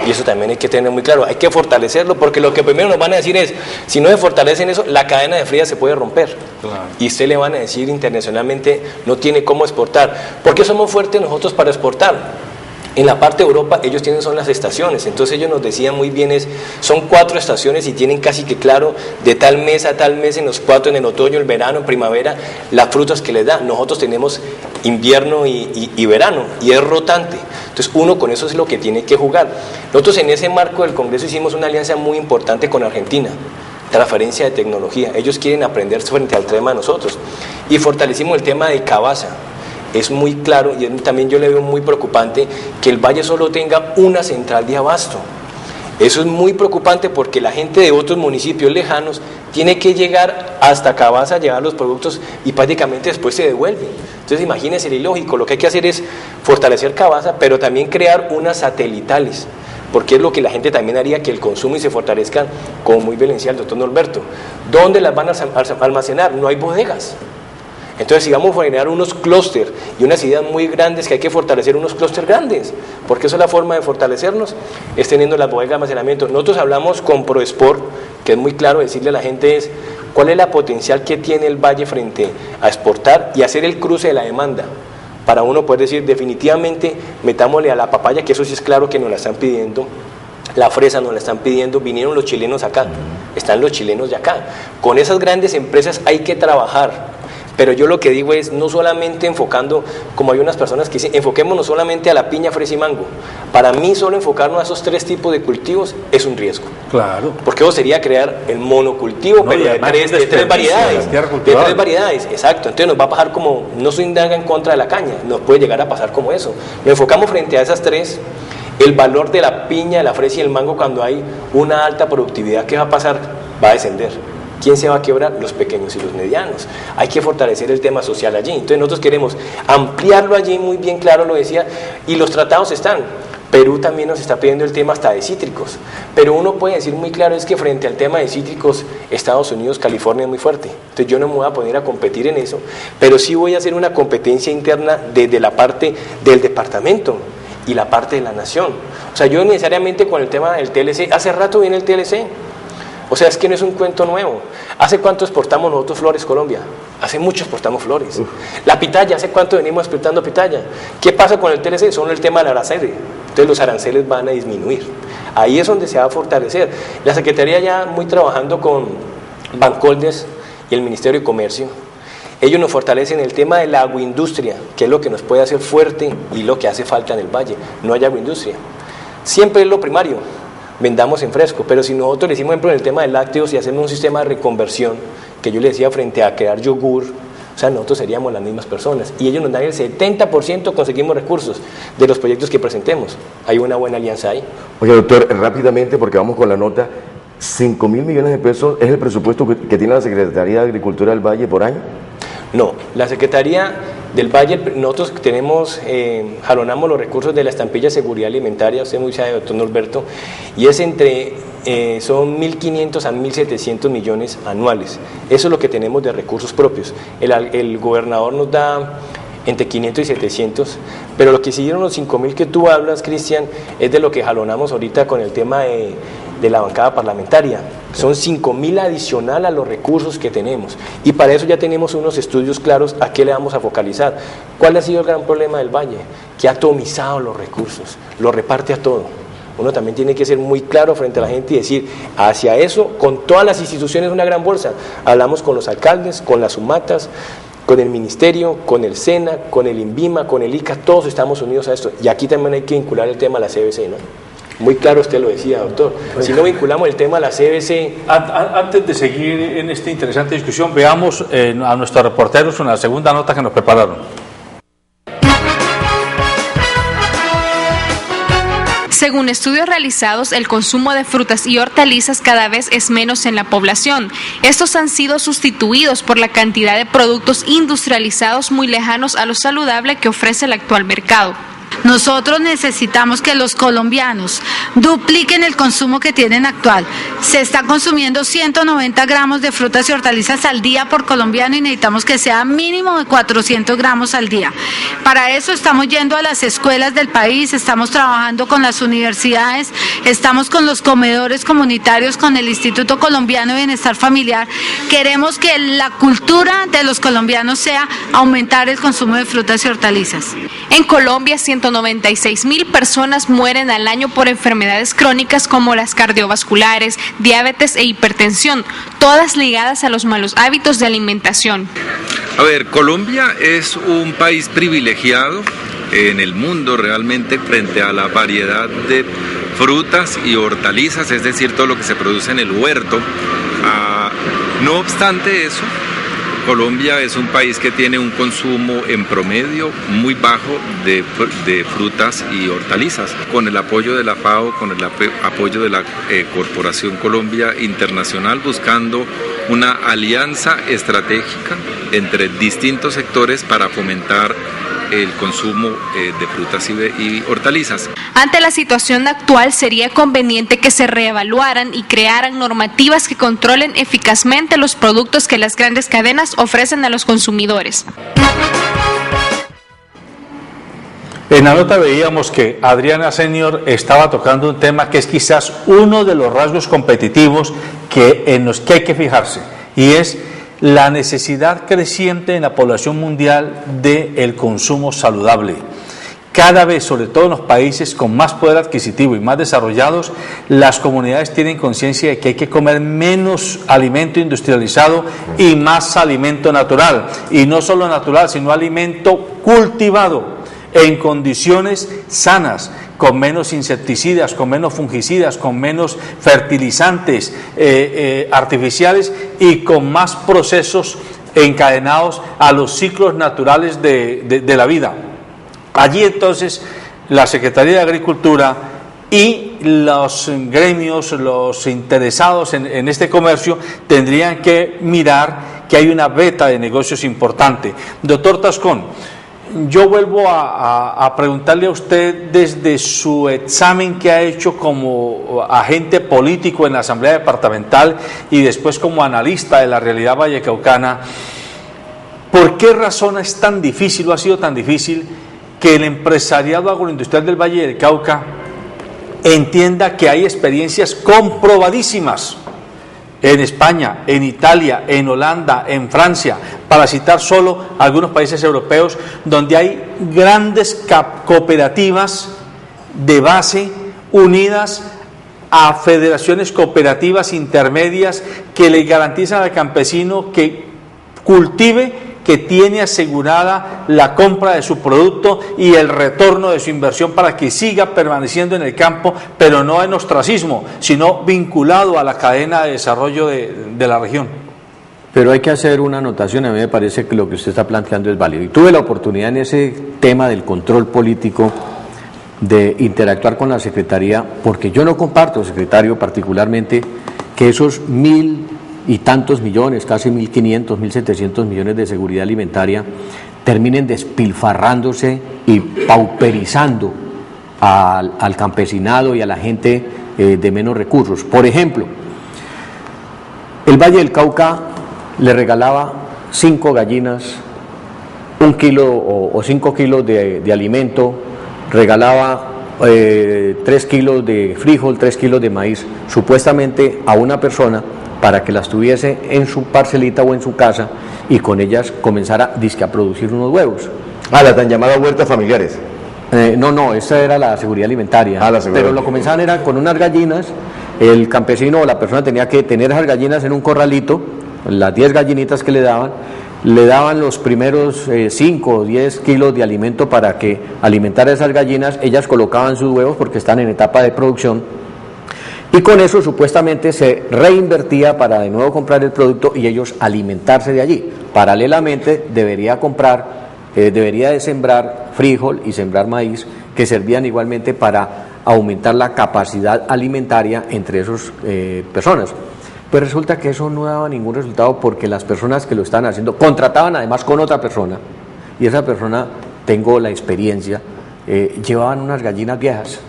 Y eso también hay que tener muy claro, hay que fortalecerlo, porque lo que primero nos van a decir es, si no se fortalecen eso, la cadena de frías se puede romper. Claro. Y usted le van a decir internacionalmente, no tiene cómo exportar. ¿Por qué somos fuertes nosotros para exportar? En la parte de Europa ellos tienen son las estaciones, entonces ellos nos decían muy bien, son 4 estaciones y tienen casi que claro de tal mes a tal mes en los 4, en el otoño, el verano, en primavera, las frutas que les dan. Nosotros tenemos invierno y verano y es rotante, entonces uno con eso es lo que tiene que jugar. Nosotros en ese marco del Congreso hicimos una alianza muy importante con Argentina, transferencia de tecnología, ellos quieren aprender frente al tema de nosotros y fortalecimos el tema de Cabaza. Es muy claro y también yo le veo muy preocupante que el Valle solo tenga una central de abasto. Eso es muy preocupante porque la gente de otros municipios lejanos tiene que llegar hasta Cabaza a llevar los productos y prácticamente después se devuelven. Entonces imagínense, el ilógico, lo que hay que hacer es fortalecer Cabaza, pero también crear unas satelitales, porque es lo que la gente también haría que el consumo y se fortalezcan, como muy bien decía el doctor Norberto. ¿Dónde las van a almacenar? No hay bodegas. Entonces, si vamos a generar unos clústeres y unas ideas muy grandes, que hay que fortalecer unos clústeres grandes, porque eso es la forma de fortalecernos, es teniendo las bodegas de almacenamiento. Nosotros hablamos con ProExport, que es muy claro decirle a la gente es cuál es la potencial que tiene el Valle frente a exportar y hacer el cruce de la demanda, para uno poder decir definitivamente metámosle a la papaya, que eso sí es claro que nos la están pidiendo, la fresa nos la están pidiendo, vinieron los chilenos acá, están los chilenos de acá. Con esas grandes empresas hay que trabajar. Pero yo lo que digo es, no solamente enfocando, como hay unas personas que dicen, enfoquémonos solamente a la piña, fresa y mango. Para mí, solo enfocarnos a esos 3 tipos de cultivos es un riesgo. Claro. Porque eso sería crear el monocultivo, no, pero de 3 variedades. De 3 variedades, exacto. Entonces nos va a pasar como, no se indaga en contra de la caña, nos puede llegar a pasar como eso. Nos enfocamos frente a esas 3, el valor de la piña, la fresa y el mango, cuando hay una alta productividad, ¿qué va a pasar? Va a descender. ¿Quién se va a quebrar? Los pequeños y los medianos. Hay que fortalecer el tema social allí. Entonces nosotros queremos ampliarlo allí, muy bien claro lo decía, y los tratados están. Perú también nos está pidiendo el tema hasta de cítricos, pero uno puede decir muy claro es que frente al tema de cítricos, Estados Unidos, California es muy fuerte. Entonces yo no me voy a poner a competir en eso, pero sí voy a hacer una competencia interna desde la parte del departamento y la parte de la nación. O sea, yo necesariamente con el tema del TLC, hace rato viene el TLC. O sea, es que no es un cuento nuevo. ¿Hace cuánto exportamos nosotros flores, Colombia? Hace mucho exportamos flores. La pitaya, ¿hace cuánto venimos exportando pitaya? ¿Qué pasa con el TLC? Solo el tema del arancel. Entonces los aranceles van a disminuir. Ahí es donde se va a fortalecer. La Secretaría ya muy trabajando con Bancoldes y el Ministerio de Comercio. Ellos nos fortalecen el tema de la agroindustria, que es lo que nos puede hacer fuerte y lo que hace falta en el Valle. No hay agroindustria. Siempre es lo primario. Vendamos en fresco, pero si nosotros le hicimos, por ejemplo, en el tema de lácteos y hacemos un sistema de reconversión, que yo le decía frente a crear yogur, o sea, nosotros seríamos las mismas personas, y ellos nos dan el 70%, conseguimos recursos de los proyectos que presentemos. Hay una buena alianza ahí. Oye, doctor, rápidamente, porque vamos con la nota, 5.000 millones de pesos es el presupuesto que tiene la Secretaría de Agricultura del Valle por año. No, la Secretaría del Valle, nosotros tenemos, jalonamos los recursos de la estampilla de seguridad alimentaria, usted muy sabe, doctor Norberto, y es son 1.500 a 1.700 millones anuales. Eso es lo que tenemos de recursos propios. El gobernador nos da entre 500 y 700, pero lo que siguieron los 5.000 que tú hablas, Cristian, es de lo que jalonamos ahorita con el tema de la bancada parlamentaria. Son 5.000 adicional a los recursos que tenemos, y para eso ya tenemos unos estudios claros a qué le vamos a focalizar. ¿Cuál ha sido el gran problema del Valle? Que ha atomizado los recursos, lo reparte a todo. Uno también tiene que ser muy claro frente a la gente y decir, hacia eso, con todas las instituciones, una gran bolsa. Hablamos con los alcaldes, con las sumatas, con el ministerio, con el SENA, con el INVIMA, con el ICA, todos estamos unidos a esto. Y aquí también hay que vincular el tema a la CBC, ¿no? Muy claro usted lo decía, doctor. Si no vinculamos el tema a la CBC... Antes de seguir en esta interesante discusión, veamos a nuestros reporteros una segunda nota que nos prepararon. Según estudios realizados, el consumo de frutas y hortalizas cada vez es menos en la población. Estos han sido sustituidos por la cantidad de productos industrializados muy lejanos a lo saludable que ofrece el actual mercado. Nosotros necesitamos que los colombianos dupliquen el consumo que tienen actual. Se está consumiendo 190 gramos de frutas y hortalizas al día por colombiano y necesitamos que sea mínimo de 400 gramos al día. Para eso estamos yendo a las escuelas del país, estamos trabajando con las universidades, estamos con los comedores comunitarios, con el Instituto Colombiano de Bienestar Familiar. Queremos que la cultura de los colombianos sea aumentar el consumo de frutas y hortalizas. En Colombia, 196,000 personas mueren al año por enfermedades crónicas como las cardiovasculares, diabetes e hipertensión, todas ligadas a los malos hábitos de alimentación. A ver, Colombia es un país privilegiado en el mundo realmente frente a la variedad de frutas y hortalizas, es decir, todo lo que se produce en el huerto. No obstante eso, Colombia es un país que tiene un consumo en promedio muy bajo de frutas y hortalizas. Con el apoyo de la FAO, con el apoyo de la Corporación Colombia Internacional, buscando una alianza estratégica entre distintos sectores para fomentar el consumo de frutas y hortalizas. Ante la situación actual, sería conveniente que se reevaluaran y crearan normativas que controlen eficazmente los productos que las grandes cadenas ofrecen a los consumidores. En la nota veíamos que Adriana Senior estaba tocando un tema que es quizás uno de los rasgos competitivos en los que hay que fijarse, y es la necesidad creciente en la población mundial del consumo saludable. Cada vez, sobre todo en los países con más poder adquisitivo y más desarrollados, las comunidades tienen conciencia de que hay que comer menos alimento industrializado y más alimento natural. Y no solo natural, sino alimento cultivado en condiciones sanas, con menos insecticidas, con menos fungicidas, con menos fertilizantes artificiales y con más procesos encadenados a los ciclos naturales de la vida. Allí entonces la Secretaría de Agricultura y los gremios, los interesados en este comercio tendrían que mirar que hay una beta de negocios importante. Doctor Tascón, yo vuelvo a preguntarle a usted, desde su examen que ha hecho como agente político en la Asamblea Departamental y después como analista de la realidad vallecaucana, ¿por qué razón es tan difícil o ha sido tan difícil que el empresariado agroindustrial del Valle del Cauca entienda que hay experiencias comprobadísimas en España, en Italia, en Holanda, en Francia, para citar solo algunos países europeos, donde hay grandes cooperativas de base unidas a federaciones cooperativas intermedias que le garantizan al campesino que cultive, que tiene asegurada la compra de su producto y el retorno de su inversión para que siga permaneciendo en el campo, pero no en ostracismo, sino vinculado a la cadena de desarrollo de la región. Pero hay que hacer una anotación, a mí me parece que lo que usted está planteando es válido. Y tuve la oportunidad en ese tema del control político de interactuar con la Secretaría, porque yo no comparto, secretario, particularmente, que esos 1.000 y tantos millones, casi 1.500, 1.700 millones de seguridad alimentaria, terminen despilfarrándose y pauperizando al campesinado y a la gente de menos recursos. Por ejemplo, el Valle del Cauca le regalaba 5 gallinas, 1 kilo o 5 kilos de alimento, regalaba 3 kilos de frijol, 3 kilos de maíz, supuestamente a una persona, para que las tuviese en su parcelita o en su casa y con ellas comenzara a producir unos huevos. Las tan llamadas huertas familiares. No, esta era la seguridad alimentaria. La seguridad. Pero lo comenzaban era con unas gallinas, el campesino o la persona tenía que tener esas gallinas en un corralito, las 10 gallinitas que le daban los primeros 5 o 10 kilos de alimento para que alimentara esas gallinas, ellas colocaban sus huevos porque están en etapa de producción, y con eso supuestamente se reinvertía para de nuevo comprar el producto y ellos alimentarse de allí. Paralelamente debería de sembrar frijol y sembrar maíz, que servían igualmente para aumentar la capacidad alimentaria entre esas personas. Pues resulta que eso no daba ningún resultado porque las personas que lo estaban haciendo contrataban además con otra persona, y esa persona, tengo la experiencia, llevaban unas gallinas viejas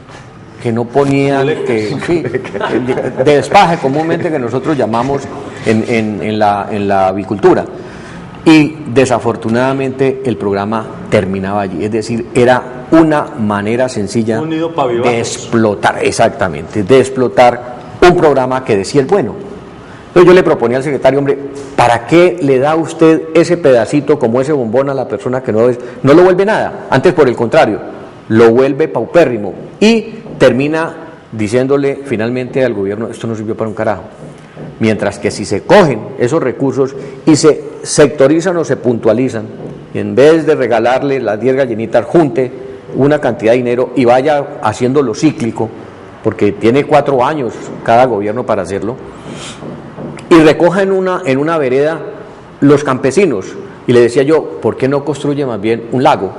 que no ponían, de despaje comúnmente, que nosotros llamamos en la avicultura. Y desafortunadamente el programa terminaba allí, es decir, era una manera sencilla de explotar, exactamente, de explotar un programa que decía el bueno. Entonces yo le proponía al secretario, hombre, ¿para qué le da usted ese pedacito como ese bombón a la persona que no lo vuelve nada? Antes, por el contrario, lo vuelve paupérrimo y termina diciéndole finalmente al gobierno, esto no sirvió para un carajo. Mientras que si se cogen esos recursos y se sectorizan o se puntualizan, y en vez de regalarle las 10 gallinitas, junte una cantidad de dinero y vaya haciéndolo cíclico, porque tiene 4 años cada gobierno para hacerlo, y recoja en una vereda los campesinos, y le decía yo, ¿por qué no construye más bien un lago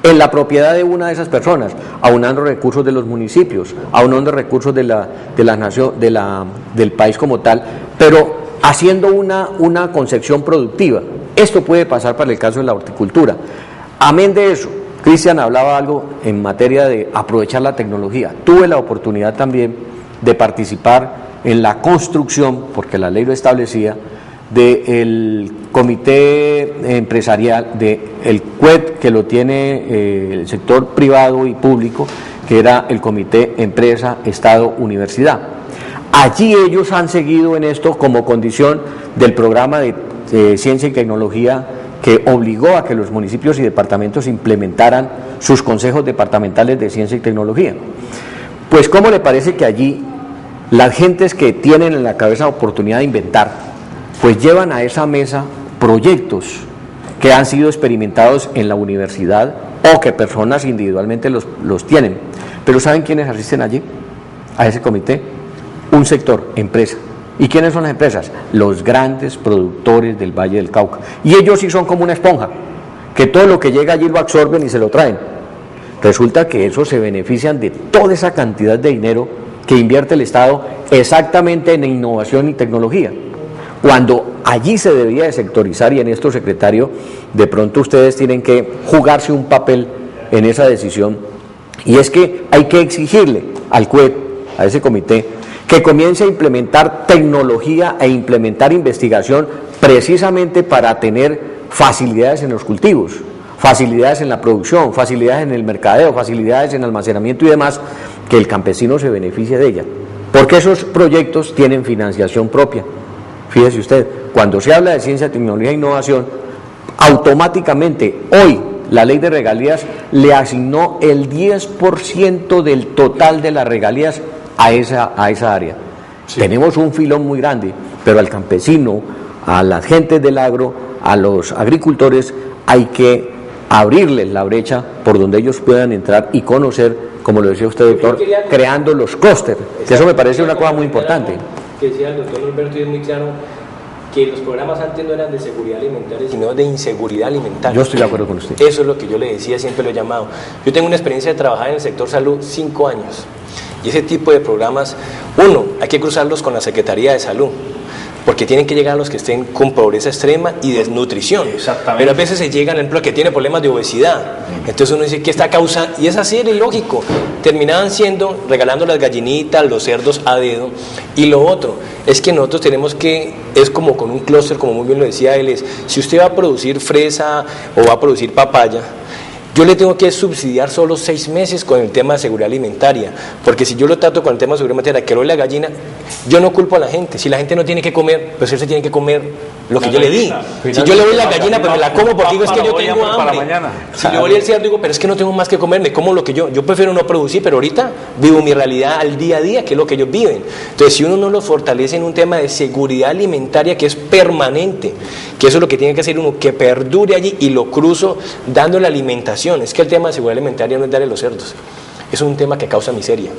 en la propiedad de una de esas personas, aunando recursos de los municipios, aunando recursos de la nación, del país como tal, pero haciendo una concepción productiva? Esto puede pasar para el caso de la horticultura. Amén de eso, Cristian hablaba algo en materia de aprovechar la tecnología. Tuve la oportunidad también de participar en la construcción, porque la ley lo establecía, del comité empresarial, del CUET, que lo tiene el sector privado y público, que era el comité empresa, Estado, universidad. Allí ellos han seguido en esto como condición del programa de ciencia y tecnología, que obligó a que los municipios y departamentos implementaran sus consejos departamentales de ciencia y tecnología. Pues ¿cómo le parece que allí las gentes que tienen en la cabeza oportunidad de inventar, pues llevan a esa mesa proyectos que han sido experimentados en la universidad o que personas individualmente los tienen? Pero ¿saben quiénes asisten allí? A ese comité. Un sector, empresa. ¿Y quiénes son las empresas? Los grandes productores del Valle del Cauca. Y ellos sí son como una esponja, que todo lo que llega allí lo absorben y se lo traen. Resulta que esos se benefician de toda esa cantidad de dinero que invierte el Estado exactamente en innovación y tecnología, cuando allí se debería de sectorizar. Y en esto, secretario, de pronto ustedes tienen que jugarse un papel en esa decisión, y es que hay que exigirle al CUET, a ese comité, que comience a implementar tecnología e implementar investigación precisamente para tener facilidades en los cultivos, facilidades en la producción, facilidades en el mercadeo, facilidades en almacenamiento y demás, que el campesino se beneficie de ella, porque esos proyectos tienen financiación propia. Fíjese usted, cuando se habla de ciencia, tecnología e innovación, automáticamente hoy la ley de regalías le asignó el 10% del total de las regalías a esa área. Sí. Tenemos un filón muy grande, pero al campesino, a las gentes del agro, a los agricultores, hay que abrirles la brecha por donde ellos puedan entrar y conocer, como lo decía usted, doctor, creando los clústeres, que eso me parece una cosa muy importante. Que decía el doctor Norberto, y es muy claro que los programas antes no eran de seguridad alimentaria, sino de inseguridad alimentaria. Yo estoy de acuerdo con usted. Eso es lo que yo le decía, siempre lo he llamado. Yo tengo una experiencia de trabajar en el sector salud 5 años, y ese tipo de programas, uno, hay que cruzarlos con la Secretaría de Salud, porque tienen que llegar a los que estén con pobreza extrema y desnutrición. Exactamente. Pero a veces se llegan, por ejemplo, que tiene problemas de obesidad. Entonces uno dice, ¿qué está causando? Y es así, era ilógico. Terminaban regalando las gallinitas, los cerdos a dedo. Y lo otro es que nosotros tenemos que, es como con un clúster, como muy bien lo decía él, es, si usted va a producir fresa o va a producir papaya, yo le tengo que subsidiar solo 6 meses con el tema de seguridad alimentaria, porque si yo lo trato con el tema de seguridad alimentaria, que no es la gallina, yo no culpo a la gente. Si la gente no tiene que comer, pues él se tiene que comer lo que yo le di. Si yo le doy la gallina, pues me la como porque digo, es que yo tengo hambre. Si yo voy al cerdo, digo, pero es que no tengo más que comer, me como lo que yo prefiero no producir, pero ahorita vivo mi realidad al día a día, que es lo que ellos viven. Entonces, si uno no lo fortalece en un tema de seguridad alimentaria que es permanente, que eso es lo que tiene que hacer uno, que perdure allí, y lo cruzo dando la alimentación. Es que el tema de seguridad alimentaria no es darle los cerdos, es un tema que causa miseria.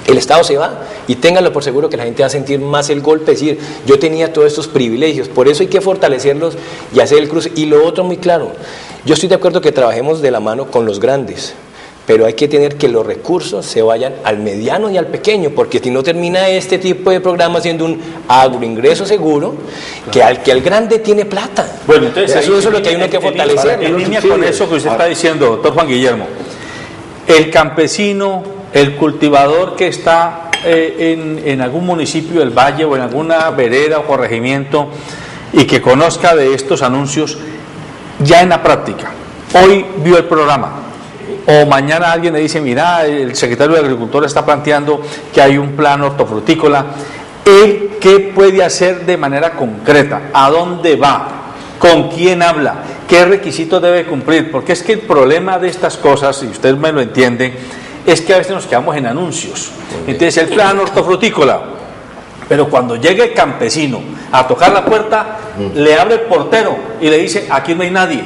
El Estado se va y ténganlo por seguro que la gente va a sentir más el golpe, es decir, yo tenía todos estos privilegios, por eso hay que fortalecerlos y hacer el cruce. Y lo otro muy claro, yo estoy de acuerdo que trabajemos de la mano con los grandes, pero hay que tener que los recursos se vayan al mediano y al pequeño, porque si no termina este tipo de programa siendo un agroingreso seguro, que al grande tiene plata. Bueno, entonces eso es lo que hay uno que fortalecer. En línea con eso que usted está diciendo, doctor Juan Guillermo, el campesino, el cultivador que está en algún municipio del valle o en alguna vereda o corregimiento y que conozca de estos anuncios ya en la práctica, hoy vio el programa, o mañana alguien le dice, mira, el secretario de Agricultura está planteando que hay un plan hortofrutícola, ¿él qué puede hacer de manera concreta? ¿A dónde va? ¿Con quién habla? ¿Qué requisitos debe cumplir? Porque es que el problema de estas cosas, y usted me lo entiende, es que a veces nos quedamos en anuncios. Entonces, el plan hortofrutícola, pero cuando llega el campesino a tocar la puerta, le abre el portero y le dice, aquí no hay nadie.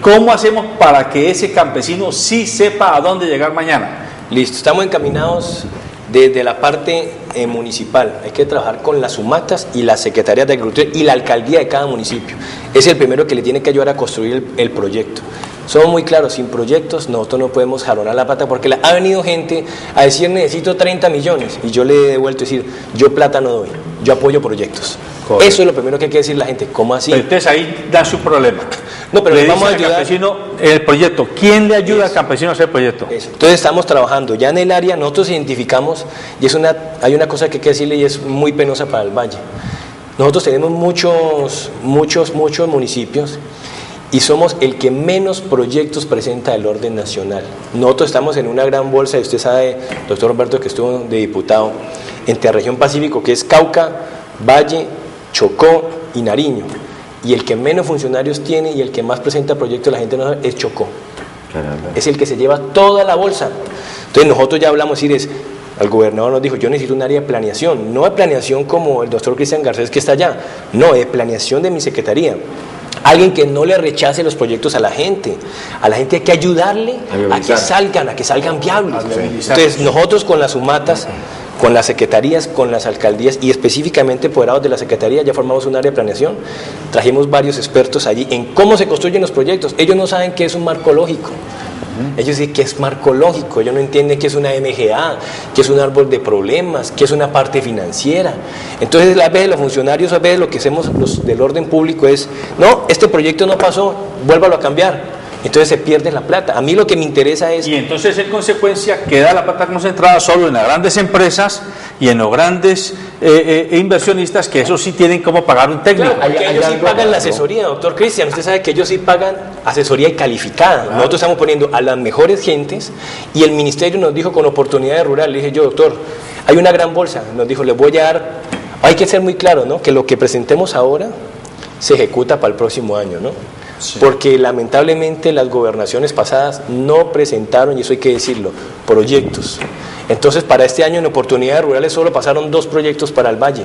¿Cómo hacemos para que ese campesino sí sepa a dónde llegar mañana? Listo, estamos encaminados desde la parte municipal. Hay que trabajar con las sumatas y las secretarías de agricultura y la alcaldía de cada municipio. Es el primero que le tiene que ayudar a construir el proyecto. Somos muy claros, sin proyectos nosotros no podemos jalonar la plata, porque ha venido gente a decir necesito 30 millones y yo le he devuelto a decir, yo plata no doy, yo apoyo proyectos. Correcto. Eso es lo primero que hay que decir la gente. ¿Cómo así? Pero entonces ahí da su problema. No, pero le vamos a ayudar al campesino el proyecto. ¿Quién le ayuda al campesino a hacer el proyecto? Eso. Entonces estamos trabajando ya en el área, nosotros identificamos, y hay una cosa que hay que decirle y es muy penosa para el valle. Nosotros tenemos muchos municipios y somos el que menos proyectos presenta del orden nacional. Nosotros estamos en una gran bolsa, y usted sabe, doctor Roberto, que estuvo de diputado, entre la región Pacífico, que es Cauca, Valle, Chocó y Nariño. Y el que menos funcionarios tiene y el que más presenta proyectos la gente no sabe es Chocó. Caramba. Es el que se lleva toda la bolsa. Entonces nosotros ya hablamos, el gobernador nos dijo, yo necesito un área de planeación, no de planeación como el doctor Cristian Garcés que está allá, no, de planeación de mi secretaría. Alguien que no le rechace los proyectos a la gente hay que ayudarle a que salgan viables. Entonces nosotros con las sumatas, con las secretarías, con las alcaldías y específicamente apoderados de la secretaría ya formamos un área de planeación, trajimos varios expertos allí en cómo se construyen los proyectos. Ellos no saben qué es un marco lógico. Ellos dicen que es marco lógico, ellos no entienden qué es una MGA, qué es un árbol de problemas, qué es una parte financiera. Entonces a veces los funcionarios, a veces lo que hacemos los del orden público es, no, este proyecto no pasó, vuélvalo a cambiar. Entonces se pierde la plata. A mí lo que me interesa es... Y entonces en consecuencia queda la plata concentrada solo en las grandes empresas y en los grandes inversionistas, que eso sí tienen como pagar un técnico. Claro, ellos sí pagan la asesoría, doctor Cristian. Usted sabe que ellos sí pagan asesoría y calificada. Claro. Nosotros estamos poniendo a las mejores gentes y el ministerio nos dijo con oportunidades rurales, le dije yo, doctor, hay una gran bolsa. Nos dijo, les voy a dar... Hay que ser muy claro, ¿no? Que lo que presentemos ahora se ejecuta para el próximo año, ¿no? Sí. Porque lamentablemente las gobernaciones pasadas no presentaron, y eso hay que decirlo, proyectos. Entonces para este año en oportunidades rurales solo pasaron 2 proyectos para el valle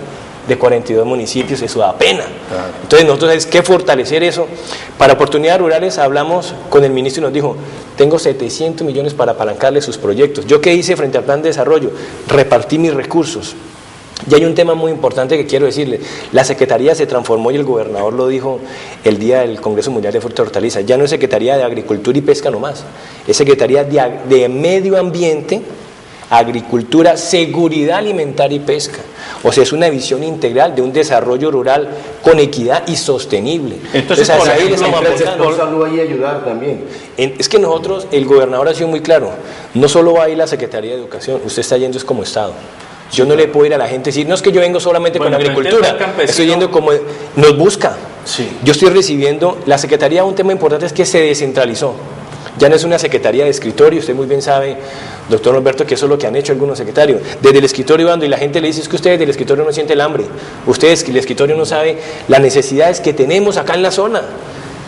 de 42 municipios, eso da pena. Claro. Entonces nosotros hay que fortalecer eso. Para oportunidades rurales hablamos con el ministro y nos dijo, tengo 700 millones para apalancarle sus proyectos. ¿Yo qué hice frente al plan de desarrollo? Repartí mis recursos. Y hay un tema muy importante que quiero decirle, la Secretaría se transformó y el gobernador lo dijo el día del Congreso Mundial de Frutas y Hortalizas, ya no es Secretaría de Agricultura y Pesca nomás, es Secretaría de Medio Ambiente, Agricultura, Seguridad Alimentaria y Pesca. O sea, es una visión integral de un desarrollo rural con equidad y sostenible. Entonces por ahí estamos aportando. Salud ahí ayudar también. Es que nosotros, el gobernador ha sido muy claro, no solo va a ir la Secretaría de Educación, usted está yendo es como Estado. Yo no le puedo ir a la gente y decir, no es que yo vengo solamente con agricultura, estoy yendo como nos busca. Sí. Yo estoy recibiendo, la Secretaría, un tema importante es que se descentralizó. Ya no es una secretaría de escritorio, usted muy bien sabe, doctor Norberto, que eso es lo que han hecho algunos secretarios. Desde el escritorio ando y la gente le dice, es que ustedes del escritorio no sienten el hambre, ustedes del escritorio no saben las necesidades que tenemos acá en la zona.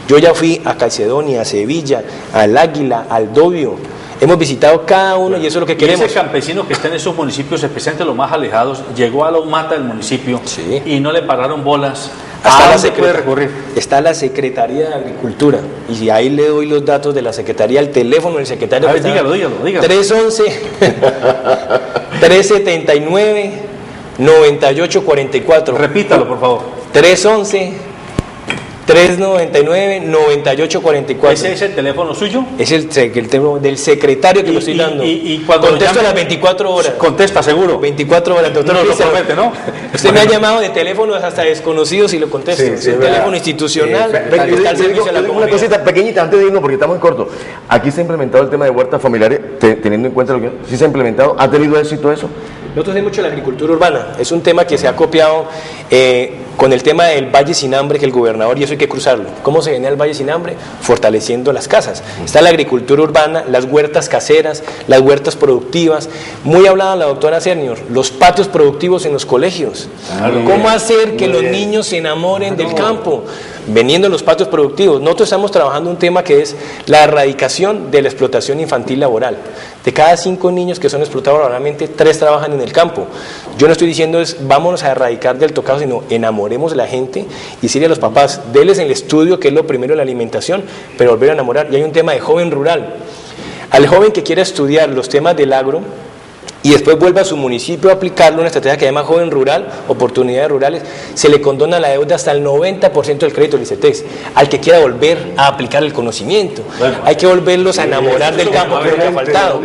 Yo ya fui a Calcedonia, a Sevilla, al Águila, al Dobio. Hemos visitado cada uno y eso es lo que queremos. Y ese campesino que está en esos municipios, especialmente los más alejados, llegó a la humata del municipio y no le pararon bolas. ¿A dónde puede recurrir? Está la Secretaría de Agricultura y ahí le doy los datos de la Secretaría, el teléfono del secretario. A ver, dígalo. 311-379-9844. Repítalo, por favor. 311-399-9844. ¿Ese es el teléfono suyo? Es el teléfono del secretario que lo estoy dando. Y cuando contesto a las 24 horas. Contesta, seguro. 24 horas, doctor. No lo promete, ¿no? Usted me ha llamado de teléfonos hasta desconocidos y lo contesto. Es el teléfono institucional. Una cosita pequeñita antes de irnos, porque estamos en corto. Aquí se ha implementado el tema de huertas familiares, teniendo en cuenta lo que sí se ha implementado. ¿Ha tenido éxito eso? Nosotros hacemos mucho la agricultura urbana. Es un tema que se ha copiado con el tema del Valle Sin Hambre, que el gobernador, y eso hay que cruzarlo. ¿Cómo se viene al Valle Sin Hambre? Fortaleciendo las casas. Está la agricultura urbana, las huertas caseras, las huertas productivas. Muy hablada la doctora Cernior, los patios productivos en los colegios. ¿Cómo hacer que los niños se enamoren del campo? Veniendo los patios productivos. Nosotros estamos trabajando un tema que es la erradicación de la explotación infantil laboral. De cada 5 niños que son explotados laboralmente, 3 trabajan en el campo. Yo no estoy diciendo es vámonos a erradicar del tocado, sino enamoremos a la gente y decirle a los papás, denles el estudio, que es lo primero, la alimentación, pero volver a enamorar. Y hay un tema de joven rural. Al joven que quiera estudiar los temas del agro y después vuelve a su municipio a aplicarlo, una estrategia que se llama Joven Rural, oportunidades rurales, se le condona la deuda hasta el 90% del crédito del ICETEX, al que quiera volver a aplicar el conocimiento. Hay que volverlos a enamorar del campo, que es lo que ha faltado.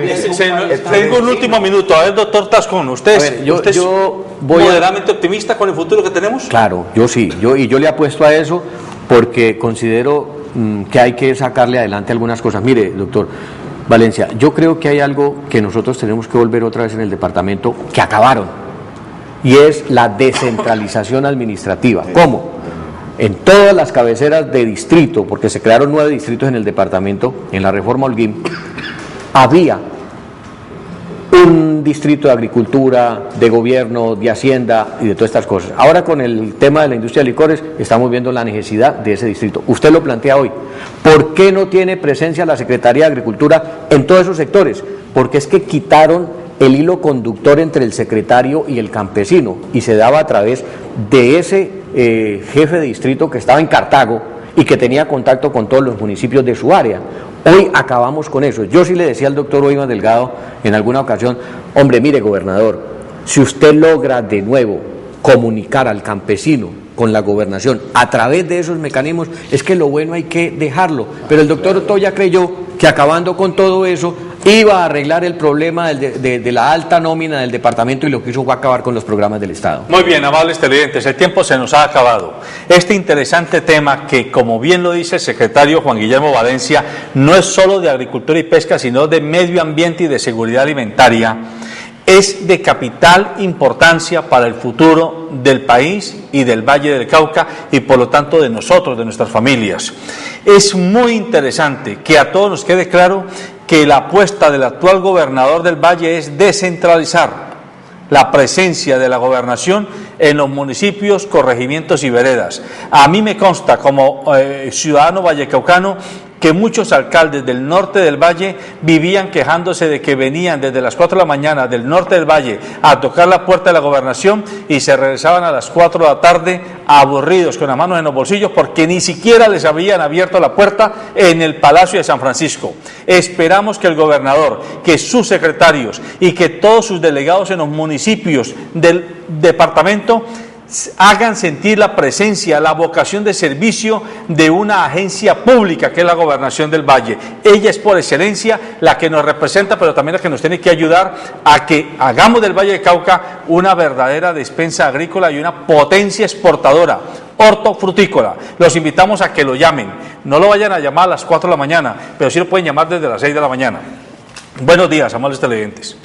Tengo un último minuto. A ver, doctor Tascón, ¿usted yo voy moderadamente optimista con el futuro que tenemos? Claro, yo sí, yo le apuesto a eso porque considero que hay que sacarle adelante algunas cosas. Mire, doctor Valencia, yo creo que hay algo que nosotros tenemos que volver otra vez en el departamento, que acabaron, y es la descentralización administrativa. ¿Cómo? En todas las cabeceras de distrito, porque se crearon 9 distritos en el departamento, en la reforma Holguín, había un distrito de agricultura, de gobierno, de hacienda y de todas estas cosas. Ahora con el tema de la industria de licores estamos viendo la necesidad de ese distrito. Usted lo plantea hoy. ¿Por qué no tiene presencia la Secretaría de Agricultura en todos esos sectores? Porque es que quitaron el hilo conductor entre el secretario y el campesino y se daba a través de ese jefe de distrito que estaba en Cartago y que tenía contacto con todos los municipios de su área. Hoy acabamos con eso. Yo sí le decía al doctor Oimas Delgado en alguna ocasión, hombre, mire, gobernador, si usted logra de nuevo comunicar al campesino con la gobernación a través de esos mecanismos, es que lo bueno hay que dejarlo. Pero el doctor Otoya creyó que acabando con todo eso iba a arreglar el problema de la alta nómina del departamento, y lo que hizo fue acabar con los programas del Estado. Muy bien, amables televidentes, el tiempo se nos ha acabado. Este interesante tema que, como bien lo dice el secretario Juan Guillermo Valencia, no es solo de agricultura y pesca, sino de medio ambiente y de seguridad alimentaria, es de capital importancia para el futuro del país y del Valle del Cauca, y por lo tanto de nosotros, de nuestras familias. Es muy interesante que a todos nos quede claro que la apuesta del actual gobernador del Valle es descentralizar la presencia de la gobernación en los municipios, corregimientos y veredas. A mí me consta, como ciudadano vallecaucano, que muchos alcaldes del norte del Valle vivían quejándose de que venían desde las 4 de la mañana del norte del Valle a tocar la puerta de la gobernación y se regresaban a las 4 de la tarde aburridos, con las manos en los bolsillos, porque ni siquiera les habían abierto la puerta en el Palacio de San Francisco. Esperamos que el gobernador, que sus secretarios y que todos sus delegados en los municipios del departamento hagan sentir la presencia, la vocación de servicio de una agencia pública que es la Gobernación del Valle. Ella es por excelencia la que nos representa, pero también la que nos tiene que ayudar a que hagamos del Valle de Cauca una verdadera despensa agrícola y una potencia exportadora hortofrutícola. Los invitamos a que lo llamen. No lo vayan a llamar a las 4 de la mañana, pero sí lo pueden llamar desde las 6 de la mañana. Buenos días, amables televidentes.